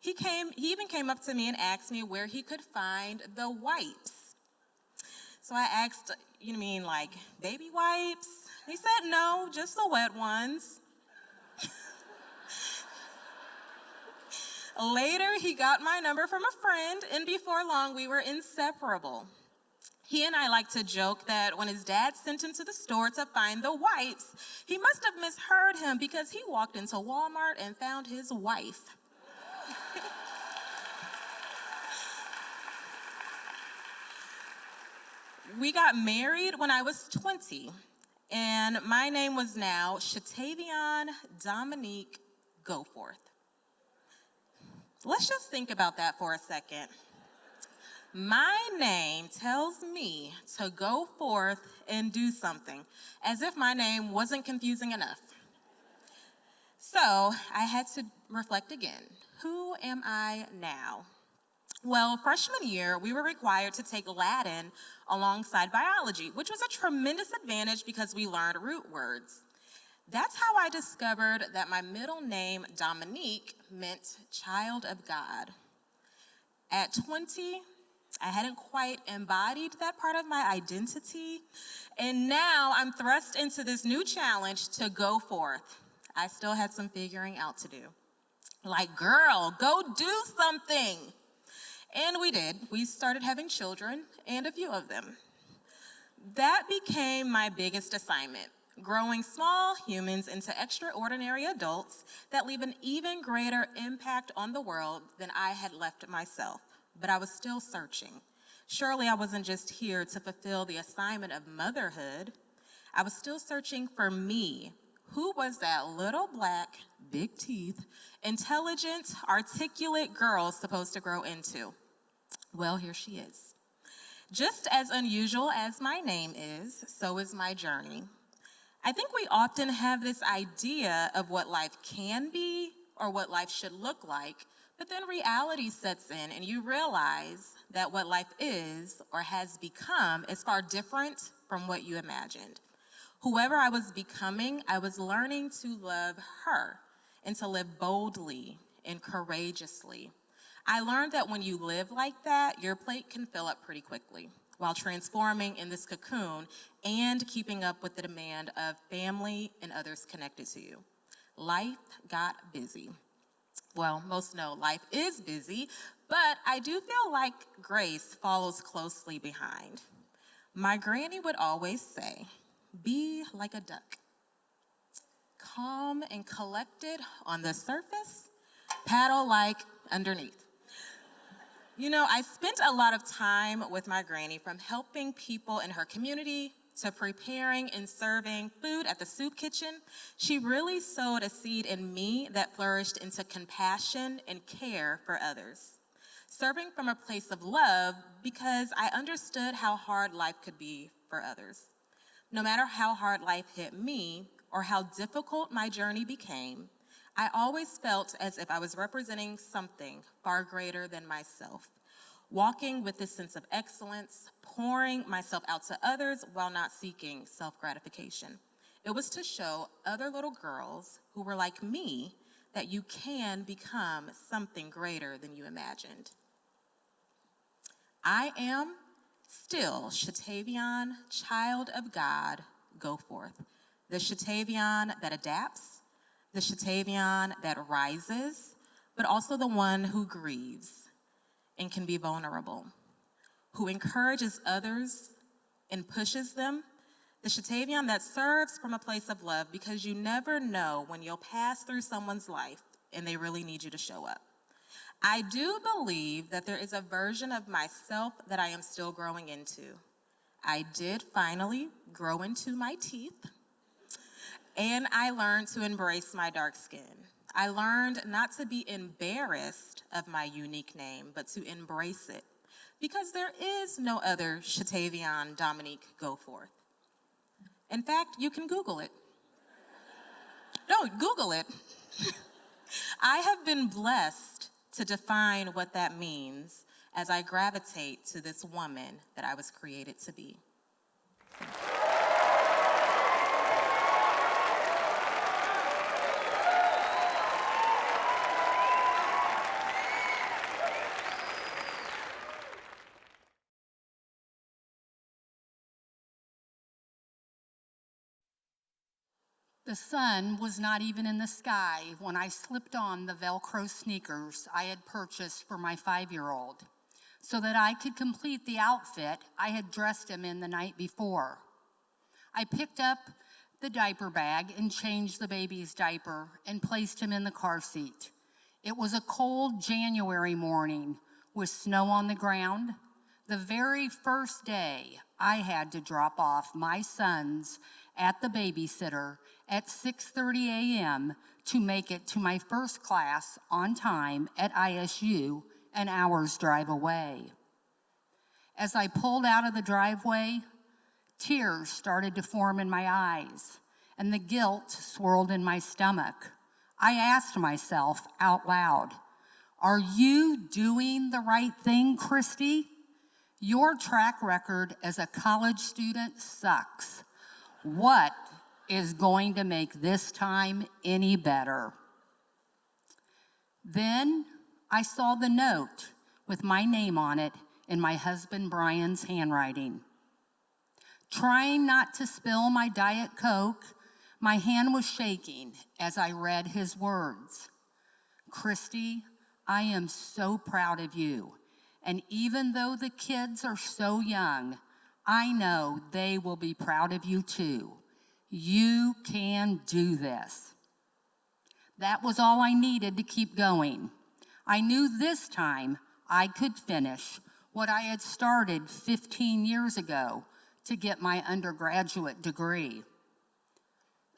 He even came up to me and asked me where he could find the wipes. So I asked, you mean like baby wipes? He said, no, just the wet ones. Later, he got my number from a friend, and before long, we were inseparable. He and I like to joke that when his dad sent him to the store to find the wipes, he must have misheard him because he walked into Walmart and found his wife. We got married when I was 20, and my name was now Shateveon Dominique Goforth. Let's just think about that for a second. My name tells me to go forth and do something, as if my name wasn't confusing enough. So I had to reflect again. Who am I now? Well, freshman year, we were required to take Latin alongside biology, which was a tremendous advantage because we learned root words. That's how I discovered that my middle name, Dominique, meant child of God. At 20, I hadn't quite embodied that part of my identity, and now I'm thrust into this new challenge to go forth. I still had some figuring out to do. Like, girl, go do something. And we did. We started having children, and a few of them. That became my biggest assignment, growing small humans into extraordinary adults that leave an even greater impact on the world than I had left myself. But I was still searching. Surely I wasn't just here to fulfill the assignment of motherhood. I was still searching for me. Who was that little black, big teeth, intelligent, articulate girl supposed to grow into? Well, here she is. Just as unusual as my name is, so is my journey. I think we often have this idea of what life can be or what life should look like, but then reality sets in and you realize that what life is or has become is far different from what you imagined. Whoever I was becoming, I was learning to love her and to live boldly and courageously. I learned that when you live like that, your plate can fill up pretty quickly while transforming in this cocoon and keeping up with the demand of family and others connected to you. Life got busy. Well, most know life is busy, but I do feel like grace follows closely behind. My granny would always say, be like a duck, calm and collected on the surface, paddle like underneath. You know, I spent a lot of time with my granny, from helping people in her community to preparing and serving food at the soup kitchen. She really sowed a seed in me that flourished into compassion and care for others. Serving from a place of love because I understood how hard life could be for others. No matter how hard life hit me or how difficult my journey became, I always felt as if I was representing something far greater than myself, walking with this sense of excellence, pouring myself out to others while not seeking self-gratification. It was to show other little girls who were like me that you can become something greater than you imagined. I am still Shateveon, child of God, Goforth. The Shateveon that adapts, the Shateveon that rises, but also the one who grieves and can be vulnerable, who encourages others and pushes them, the Shateveon that serves from a place of love, because you never know when you'll pass through someone's life and they really need you to show up. I do believe that there is a version of myself that I am still growing into. I did finally grow into my teeth, and I learned to embrace my dark skin. I learned not to be embarrassed of my unique name, but to embrace it, because there is no other Shateveon Dominique Goforth. In fact, you can Google it. No, Google it. I have been blessed to define what that means as I gravitate to this woman that I was created to be. The sun was not even in the sky when I slipped on the Velcro sneakers I had purchased for my 5-year-old so that I could complete the outfit I had dressed him in the night before. I picked up the diaper bag and changed the baby's diaper and placed him in the car seat. It was a cold January morning with snow on the ground. The very first day I had to drop off my sons at the babysitter at 6:30 a.m. to make it to my first class on time at ISU, an hour's drive away. As I pulled out of the driveway, tears started to form in my eyes, and the guilt swirled in my stomach. I asked myself out loud, "Are you doing the right thing, Kristi? Your track record as a college student sucks. What is going to make this time any better?" Then I saw the note with my name on it in my husband Brian's handwriting. Trying not to spill my Diet Coke, my hand was shaking as I read his words. "Kristi, I am so proud of you, and even though the kids are so young, I know they will be proud of you too. You can do this." That was all I needed to keep going. I knew this time I could finish what I had started 15 years ago to get my undergraduate degree.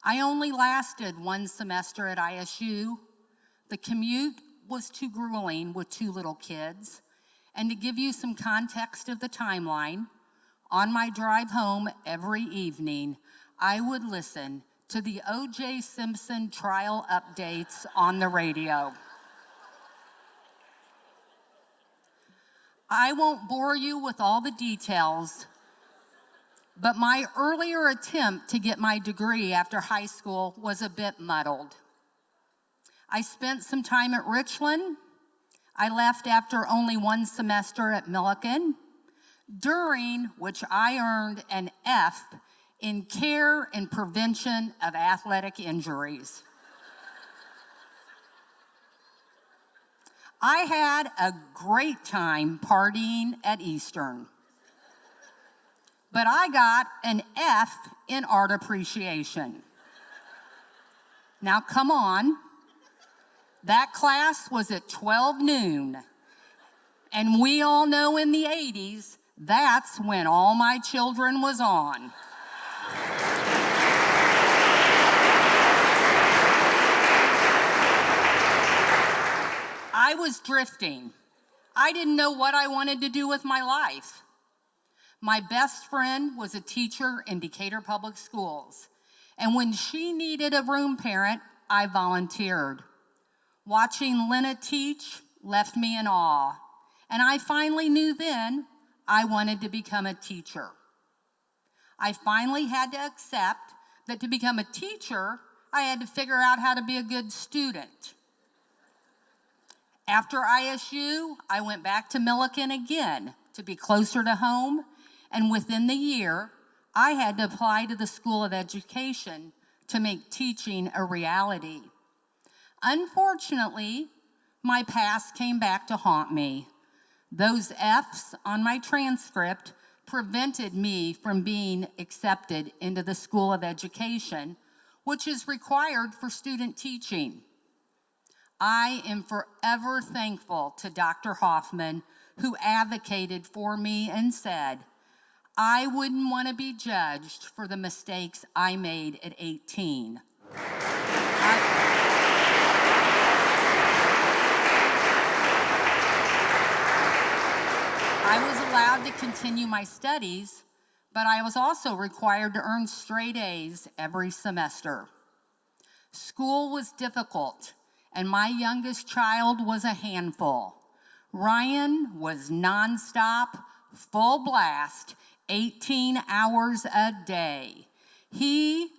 I only lasted 1 semester at ISU. The commute was too grueling with 2 little kids. And to give you some context of the timeline, on my drive home every evening, I would listen to the O.J. Simpson trial updates on the radio. I won't bore you with all the details, but my earlier attempt to get my degree after high school was a bit muddled. I spent some time at Richland. I left after only 1 semester at Mullinix, during which I earned an F in care and prevention of athletic injuries. I had a great time partying at Eastern, but I got an F in art appreciation. Now come on, that class was at 12 noon, and we all know in the 80s, that's when All My Children was on. I was drifting. I didn't know what I wanted to do with my life. My best friend was a teacher in Decatur Public Schools, and when she needed a room parent, I volunteered. Watching Lena teach left me in awe, and I finally knew then I wanted to become a teacher. I finally had to accept that to become a teacher, I had to figure out how to be a good student. After ISU, I went back to Mullinix again to be closer to home, and within the year, I had to apply to the School of Education to make teaching a reality. Unfortunately, my past came back to haunt me. Those F's on my transcript prevented me from being accepted into the School of Education, which is required for student teaching. I am forever thankful to Dr. Hoffman, who advocated for me and said, I wouldn't want to be judged for the mistakes I made at 18. I was allowed to continue my studies, but I was also required to earn straight A's every semester. School was difficult, and my youngest child was a handful. Ryan was nonstop, full blast, 18 hours a day. He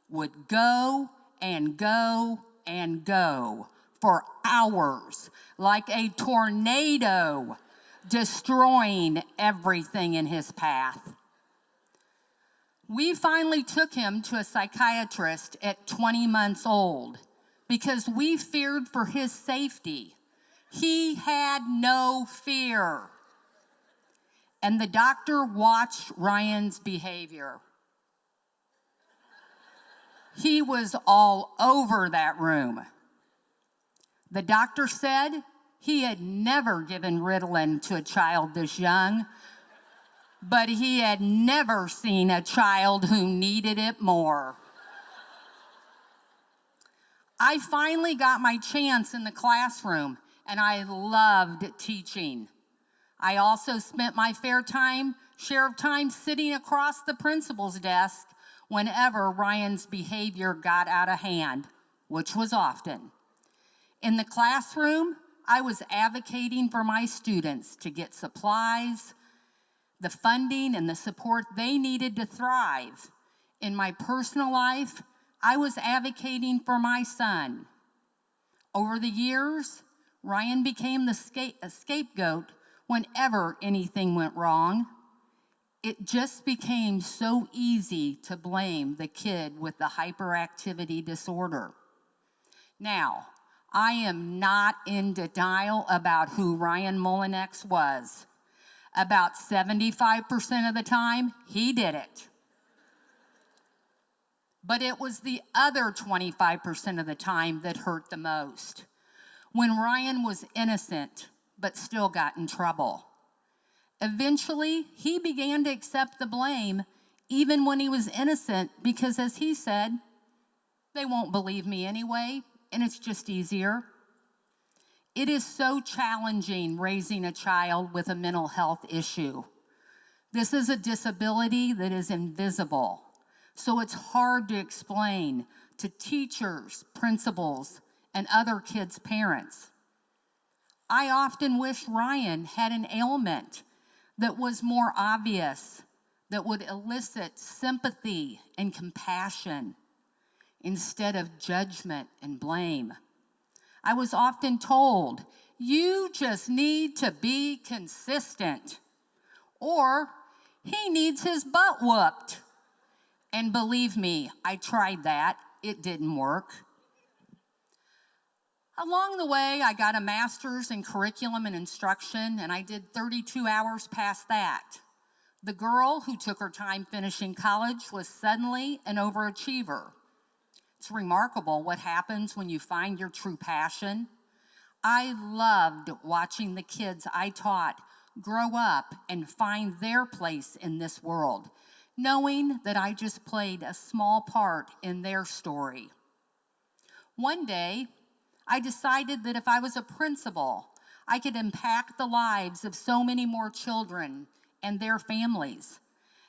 would go and go and go for hours, like a tornado, destroying everything in his path. We finally took him to a psychiatrist at 20 months old because we feared for his safety. He had no fear. And the doctor watched Ryan's behavior. He was all over that room. The doctor said he had never given Ritalin to a child this young, but he had never seen a child who needed it more. I finally got my chance in the classroom, and I loved teaching. I also spent my share of time sitting across the principal's desk whenever Ryan's behavior got out of hand, which was often. In the classroom, I was advocating for my students to get supplies, the funding and the support they needed to thrive. In my personal life, I was advocating for my son. Over the years, Ryan became a scapegoat whenever anything went wrong. It just became so easy to blame the kid with the hyperactivity disorder. Now, I am not in denial about who Ryan Mullinix was. About 75% of the time, he did it. But it was the other 25% of the time that hurt the most. When Ryan was innocent, but still got in trouble. Eventually, he began to accept the blame, even when he was innocent, because as he said, they won't believe me anyway, and it's just easier. It is so challenging raising a child with a mental health issue. This is a disability that is invisible, so it's hard to explain to teachers, principals, and other kids' parents. I often wish Ryan had an ailment that was more obvious, that would elicit sympathy and compassion instead of judgment and blame. I was often told, you just need to be consistent, or he needs his butt whooped. And believe me, I tried that. It didn't work. Along the way, I got a master's in curriculum and instruction, and I did 32 hours past that. The girl who took her time finishing college was suddenly an overachiever. It's remarkable what happens when you find your true passion. I loved watching the kids I taught grow up and find their place in this world, knowing that I just played a small part in their story. One day, I decided that if I was a principal, I could impact the lives of so many more children and their families.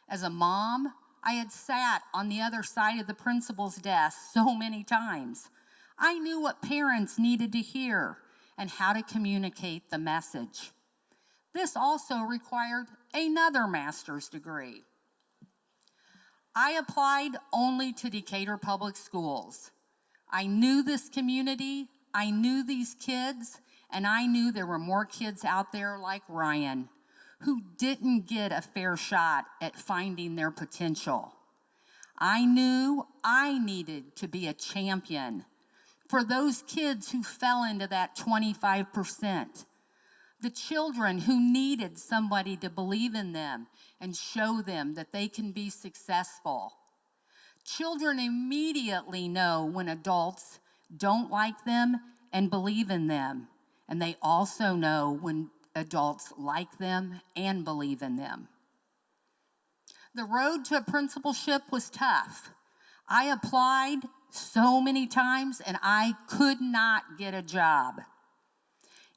As a mom, I had sat on the other side of the principal's desk so many times. I knew what parents needed to hear and how to communicate the message. This also required another master's degree. I applied only to Decatur Public Schools. I knew this community, I knew these kids, and I knew there were more kids out there like Ryan who didn't get a fair shot at finding their potential. I knew I needed to be a champion for those kids who fell into that 25%, the children who needed somebody to believe in them and show them that they can be successful. Children immediately know when adults don't like them and believe in them, and they also know when adults like them and believe in them. The road to a principalship was tough. I applied so many times and I could not get a job.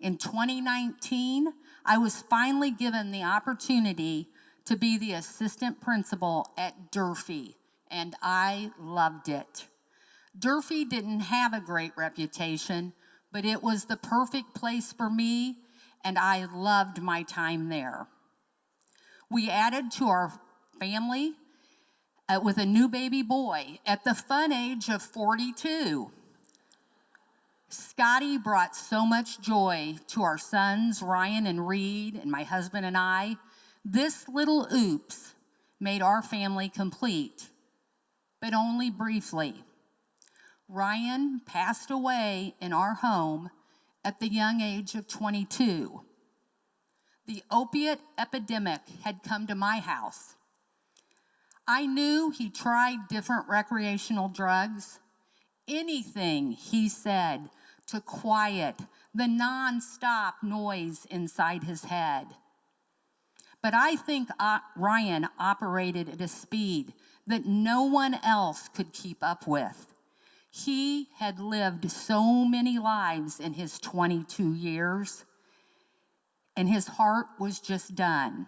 In 2019, I was finally given the opportunity to be the assistant principal at Durfee, and I loved it. Durfee didn't have a great reputation, but it was the perfect place for me, and I loved my time there. We added to our family with a new baby boy at the fun age of 42. Scotty brought so much joy to our sons, Ryan and Reed, and my husband and I. This little oops made our family complete, but only briefly. Ryan passed away in our home at the young age of 22. The opiate epidemic had come to my house. I knew he tried different recreational drugs, anything, he said, to quiet the nonstop noise inside his head. But I think Ryan operated at a speed that no one else could keep up with. He had lived so many lives in his 22 years, and his heart was just done.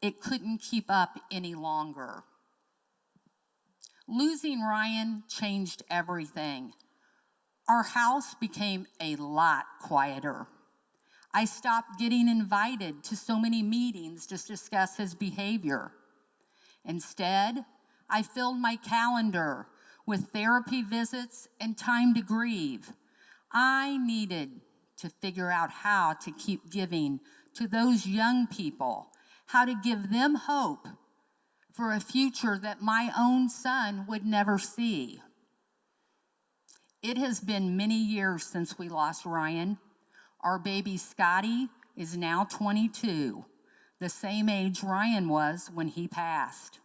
It couldn't keep up any longer. Losing Ryan changed everything. Our house became a lot quieter. I stopped getting invited to so many meetings to discuss his behavior. Instead, I filled my calendar with therapy visits and time to grieve. I needed to figure out how to keep giving to those young people, how to give them hope for a future that my own son would never see. It has been many years since we lost Ryan. Our baby Scotty is now 22, the same age Ryan was when he passed.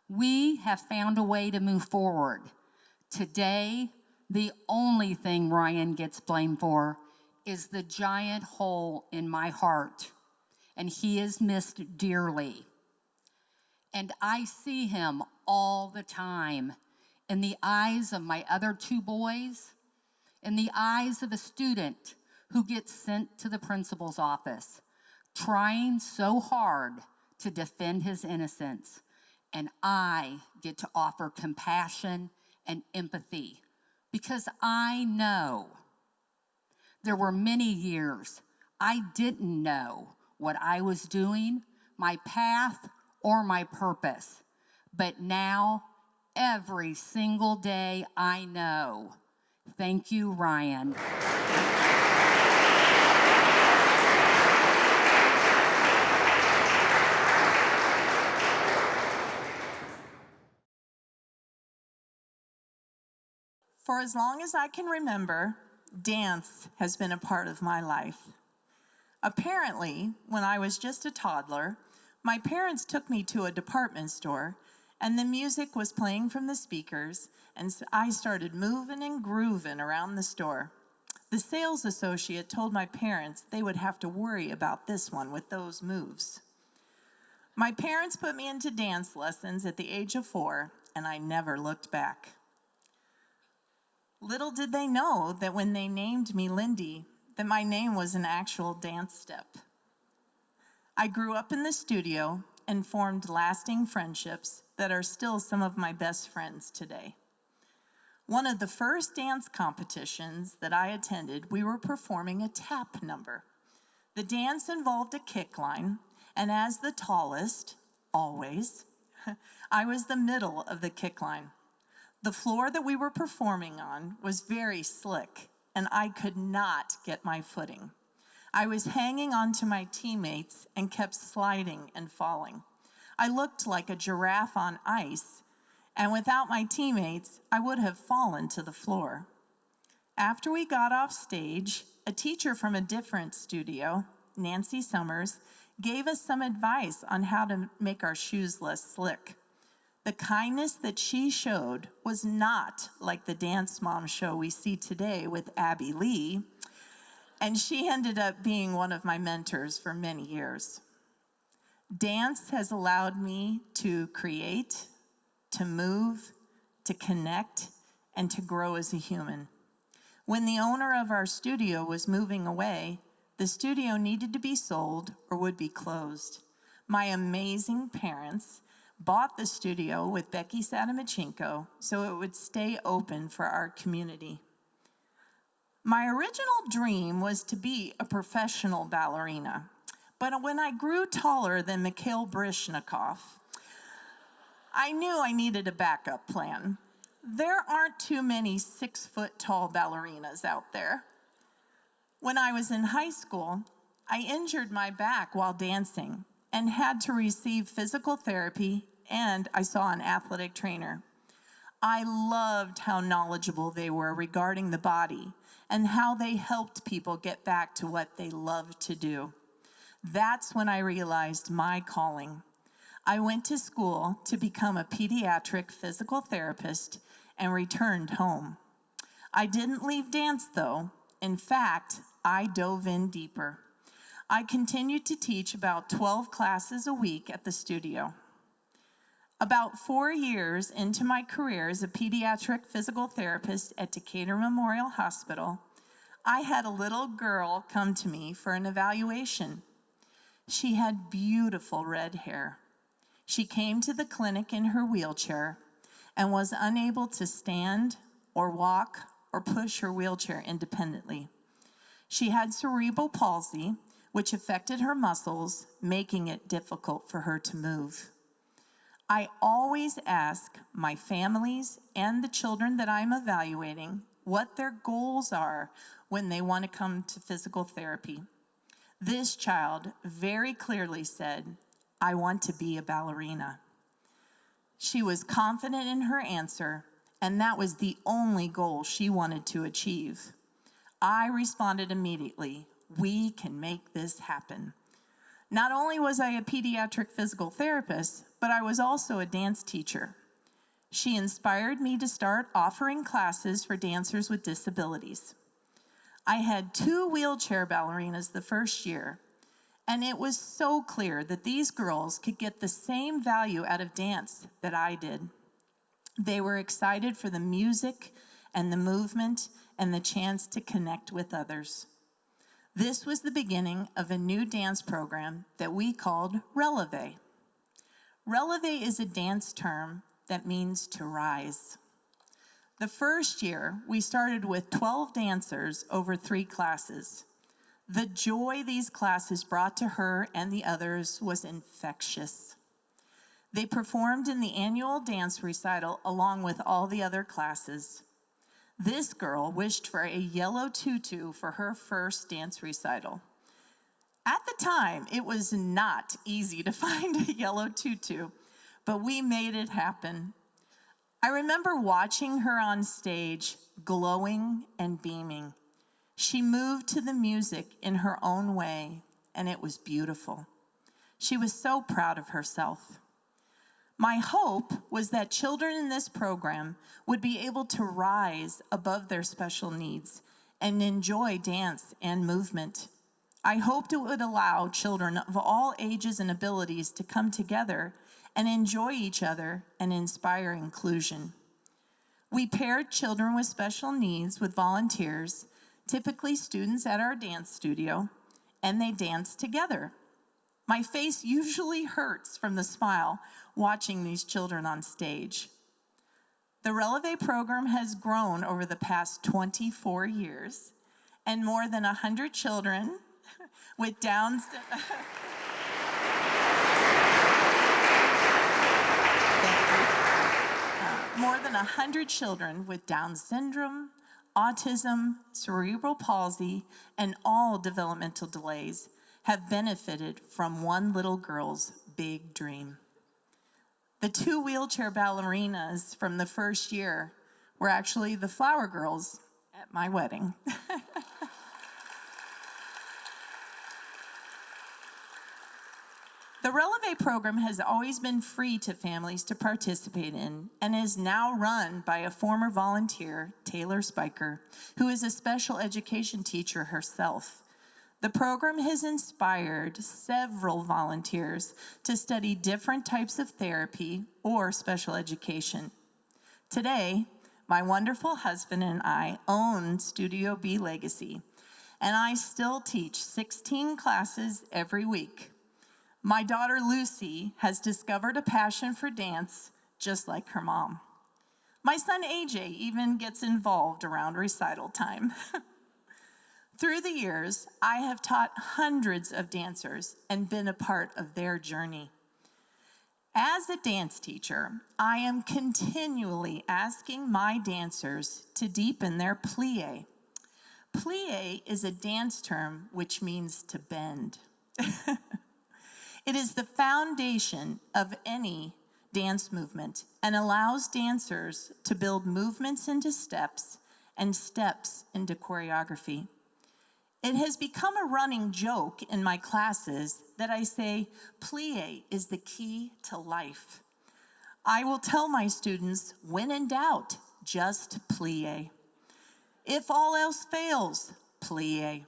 We have found a way to move forward. Today, the only thing Ryan gets blamed for is the giant hole in my heart, and he is missed dearly. And I see him all the time in the eyes of my other two boys, in the eyes of a student who gets sent to the principal's office, trying so hard to defend his innocence. And I get to offer compassion and empathy because I know there were many years I didn't know what I was doing, my path, or my purpose. But now, every single day, I know. Thank you, Ryan. For as long as I can remember, dance has been a part of my life. Apparently, when I was just a toddler, my parents took me to a department store, and the music was playing from the speakers, and I started moving and grooving around the store. The sales associate told my parents they would have to worry about this one with those moves. My parents put me into dance lessons at the age of 4, and I never looked back. Little did they know that when they named me Lindy, that my name was an actual dance step. I grew up in the studio and formed lasting friendships that are still some of my best friends today. One of the first dance competitions that I attended, we were performing a tap number. The dance involved a kick line, and as the tallest, always, I was the middle of the kick line. The floor that we were performing on was very slick, and I could not get my footing. I was hanging on to my teammates and kept sliding and falling. I looked like a giraffe on ice, and without my teammates, I would have fallen to the floor. After we got off stage, a teacher from a different studio, Nancy Summers, gave us some advice on how to make our shoes less slick. The kindness that she showed was not like the Dance Mom show we see today with Abby Lee, and she ended up being one of my mentors for many years. Dance has allowed me to create, to move, to connect, and to grow as a human. When the owner of our studio was moving away, the studio needed to be sold or would be closed. My amazing parents bought the studio with Becky Sadamachenko so it would stay open for our community. My original dream was to be a professional ballerina, but when I grew taller than Mikhail Baryshnikov, I knew I needed a backup plan. There aren't too many 6-foot-tall ballerinas out there. When I was in high school, I injured my back while dancing and had to receive physical therapy, and I saw an athletic trainer. I loved how knowledgeable they were regarding the body and how they helped people get back to what they loved to do. That's when I realized my calling. I went to school to become a pediatric physical therapist and returned home. I didn't leave dance, though. In fact, I dove in deeper. I continued to teach about 12 classes a week at the studio. About 4 years into my career as a pediatric physical therapist at Decatur Memorial Hospital, I had a little girl come to me for an evaluation. She had beautiful red hair. She came to the clinic in her wheelchair and was unable to stand or walk or push her wheelchair independently. She had cerebral palsy, which affected her muscles, making it difficult for her to move. I always ask my families and the children that I'm evaluating what their goals are when they want to come to physical therapy. This child very clearly said, "I want to be a ballerina." She was confident in her answer, and that was the only goal she wanted to achieve. I responded immediately, "We can make this happen." Not only was I a pediatric physical therapist, but I was also a dance teacher. She inspired me to start offering classes for dancers with disabilities. I had 2 wheelchair ballerinas the first year, and it was so clear that these girls could get the same value out of dance that I did. They were excited for the music and the movement and the chance to connect with others. This was the beginning of a new dance program that we called Releve. Releve is a dance term that means to rise. The first year, we started with 12 dancers over 3 classes. The joy these classes brought to her and the others was infectious. They performed in the annual dance recital along with all the other classes. This girl wished for a yellow tutu for her first dance recital. At the time, it was not easy to find a yellow tutu, but we made it happen. I remember watching her on stage, glowing and beaming. She moved to the music in her own way, and it was beautiful. She was so proud of herself. My hope was that children in this program would be able to rise above their special needs and enjoy dance and movement. I hoped it would allow children of all ages and abilities to come together and enjoy each other and inspire inclusion. We paired children with special needs with volunteers, typically students at our dance studio, and they danced together. My face usually hurts from the smile watching these children on stage. The Releve program has grown over the past 24 years, and more than 100 children with Down syndrome. More than 100 children with Down syndrome, autism, cerebral palsy, and all developmental delays have benefited from one little girl's big dream. The 2 wheelchair ballerinas from the first year were actually the flower girls at my wedding. The Releve program has always been free to families to participate in and is now run by a former volunteer, Taylor Spiker, who is a special education teacher herself. The program has inspired several volunteers to study different types of therapy or special education. Today, my wonderful husband and I own Studio B Legacy, and I still teach 16 classes every week. My daughter Lucy has discovered a passion for dance just like her mom. My son AJ even gets involved around recital time. Through the years, I have taught hundreds of dancers and been a part of their journey. As a dance teacher, I am continually asking my dancers to deepen their plie. Plie is a dance term which means to bend. It is the foundation of any dance movement and allows dancers to build movements into steps and steps into choreography. It has become a running joke in my classes that I say, plie is the key to life. I will tell my students, when in doubt, just plie. If all else fails, plie.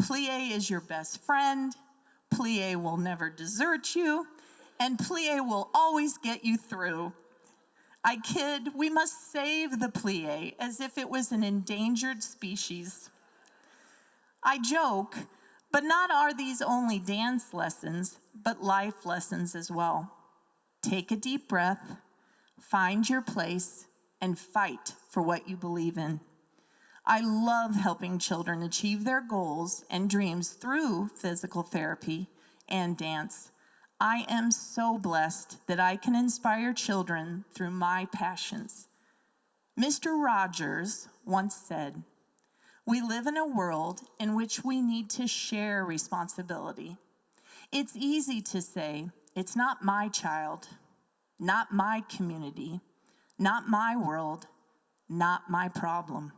Plie is your best friend, plie will never desert you, and plie will always get you through. I kid, we must save the plie as if it was an endangered species. I joke, but not are these only dance lessons, but life lessons as well. Take a deep breath, find your place, and fight for what you believe in. I love helping children achieve their goals and dreams through physical therapy and dance. I am so blessed that I can inspire children through my passions. Mr. Rogers once said, "We live in a world in which we need to share responsibility. It's easy to say, it's not my child, not my community, not my world, not my problem.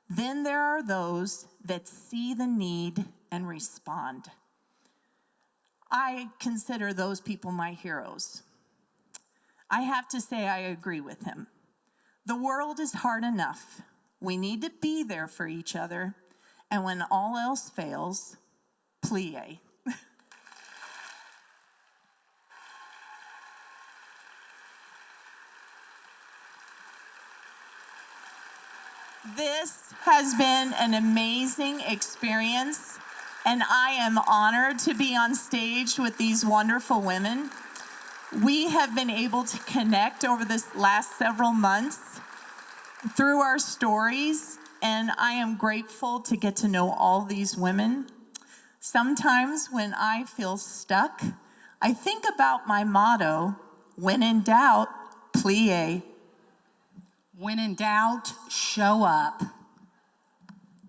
Then there are those that see the need and respond." I consider those people my heroes. I have to say I agree with him. The world is hard enough. We need to be there for each other, and when all else fails, plie. This has been an amazing experience, and I am honored to be on stage with these wonderful women. We have been able to connect over this last several months through our stories, and I am grateful to get to know all these women. Sometimes when I feel stuck, I think about my motto, when in doubt, plie. When in doubt, show up.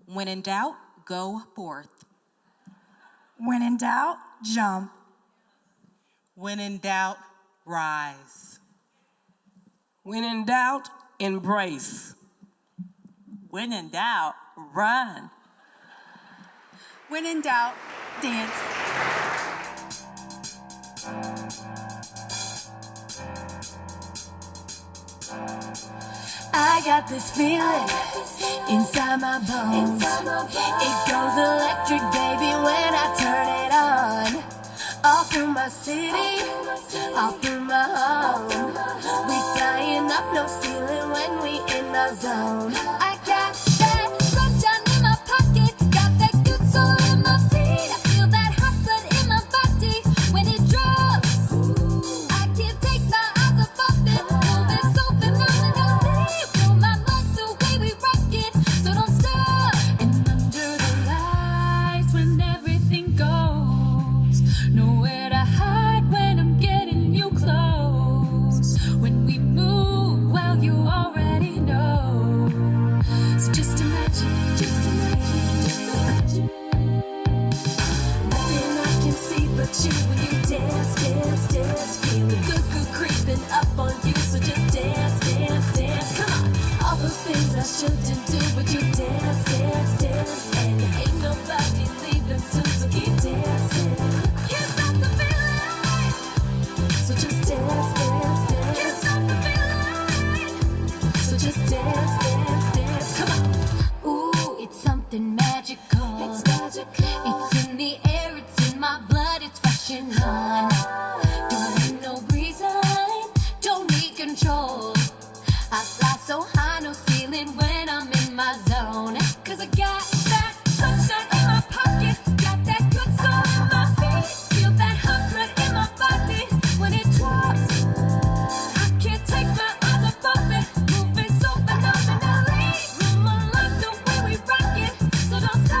When in doubt, go forth. When in doubt, jump. When in doubt, rise. When in doubt, embrace. When in doubt, run. When in doubt, dance. I got this feeling inside my bones. It goes electric, baby, when I turn it on. All through my city, all through my home. We flying up, no ceiling when we in the zone. I got that sunshine in my pocket, got that good soul in my feet. I feel that hot blood in my body when it drops. I can't take my eyes off it, moving so phenomenally. Feel my lungs the way we rock it, so don't stop. And under the lights when everything goes, nowhere to hide when I'm getting you close. When we move, well, you already know. So just imagine, just imagine, just imagine. Nothing I can see but you when you dance, dance, dance. Feeling good, good creeping up on you. So just dance, dance, dance. Come on. All those things I shouldn't do, but you dance, dance, dance. And ain't nobody leaving soon, so keep dancing. Can't stop the feeling. So just dance, dance, dance. Can't stop the feeling. So just dance, dance, dance. Come on. Ooh, it's something magical. It's magical. It's in the air, it's in my blood, it's rushing on. Don't need no reason, don't need control. I fly so high, no ceiling when I'm in my zone. 'Cause I got that sunshine in my pocket, got that good soul in my feet. Feel that hot blood in my body when it drops. I can't take my eyes off it, moving so phenomenally. Feel my life the way we rock it, so don't stop.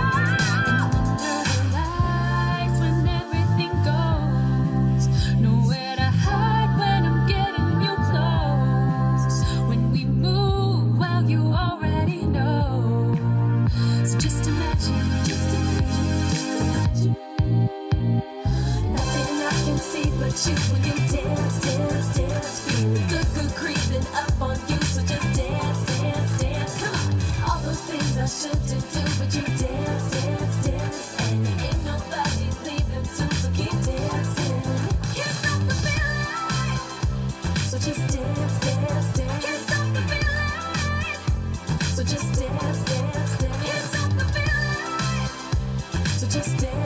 imagine, just imagine. Nothing I can see but you when you dance, dance, dance. Feeling good, good creeping up on you, so just dance, dance, dance. Come on, all those things I shouldn't do, but you dance, dance, dance. And ain't nobody leaving soon, so keep dancing. Can't stop the feeling, so just dance, dance, dance. Can't stop the feeling, so just dance, dance, dance. Can't stop the feeling, so just dance.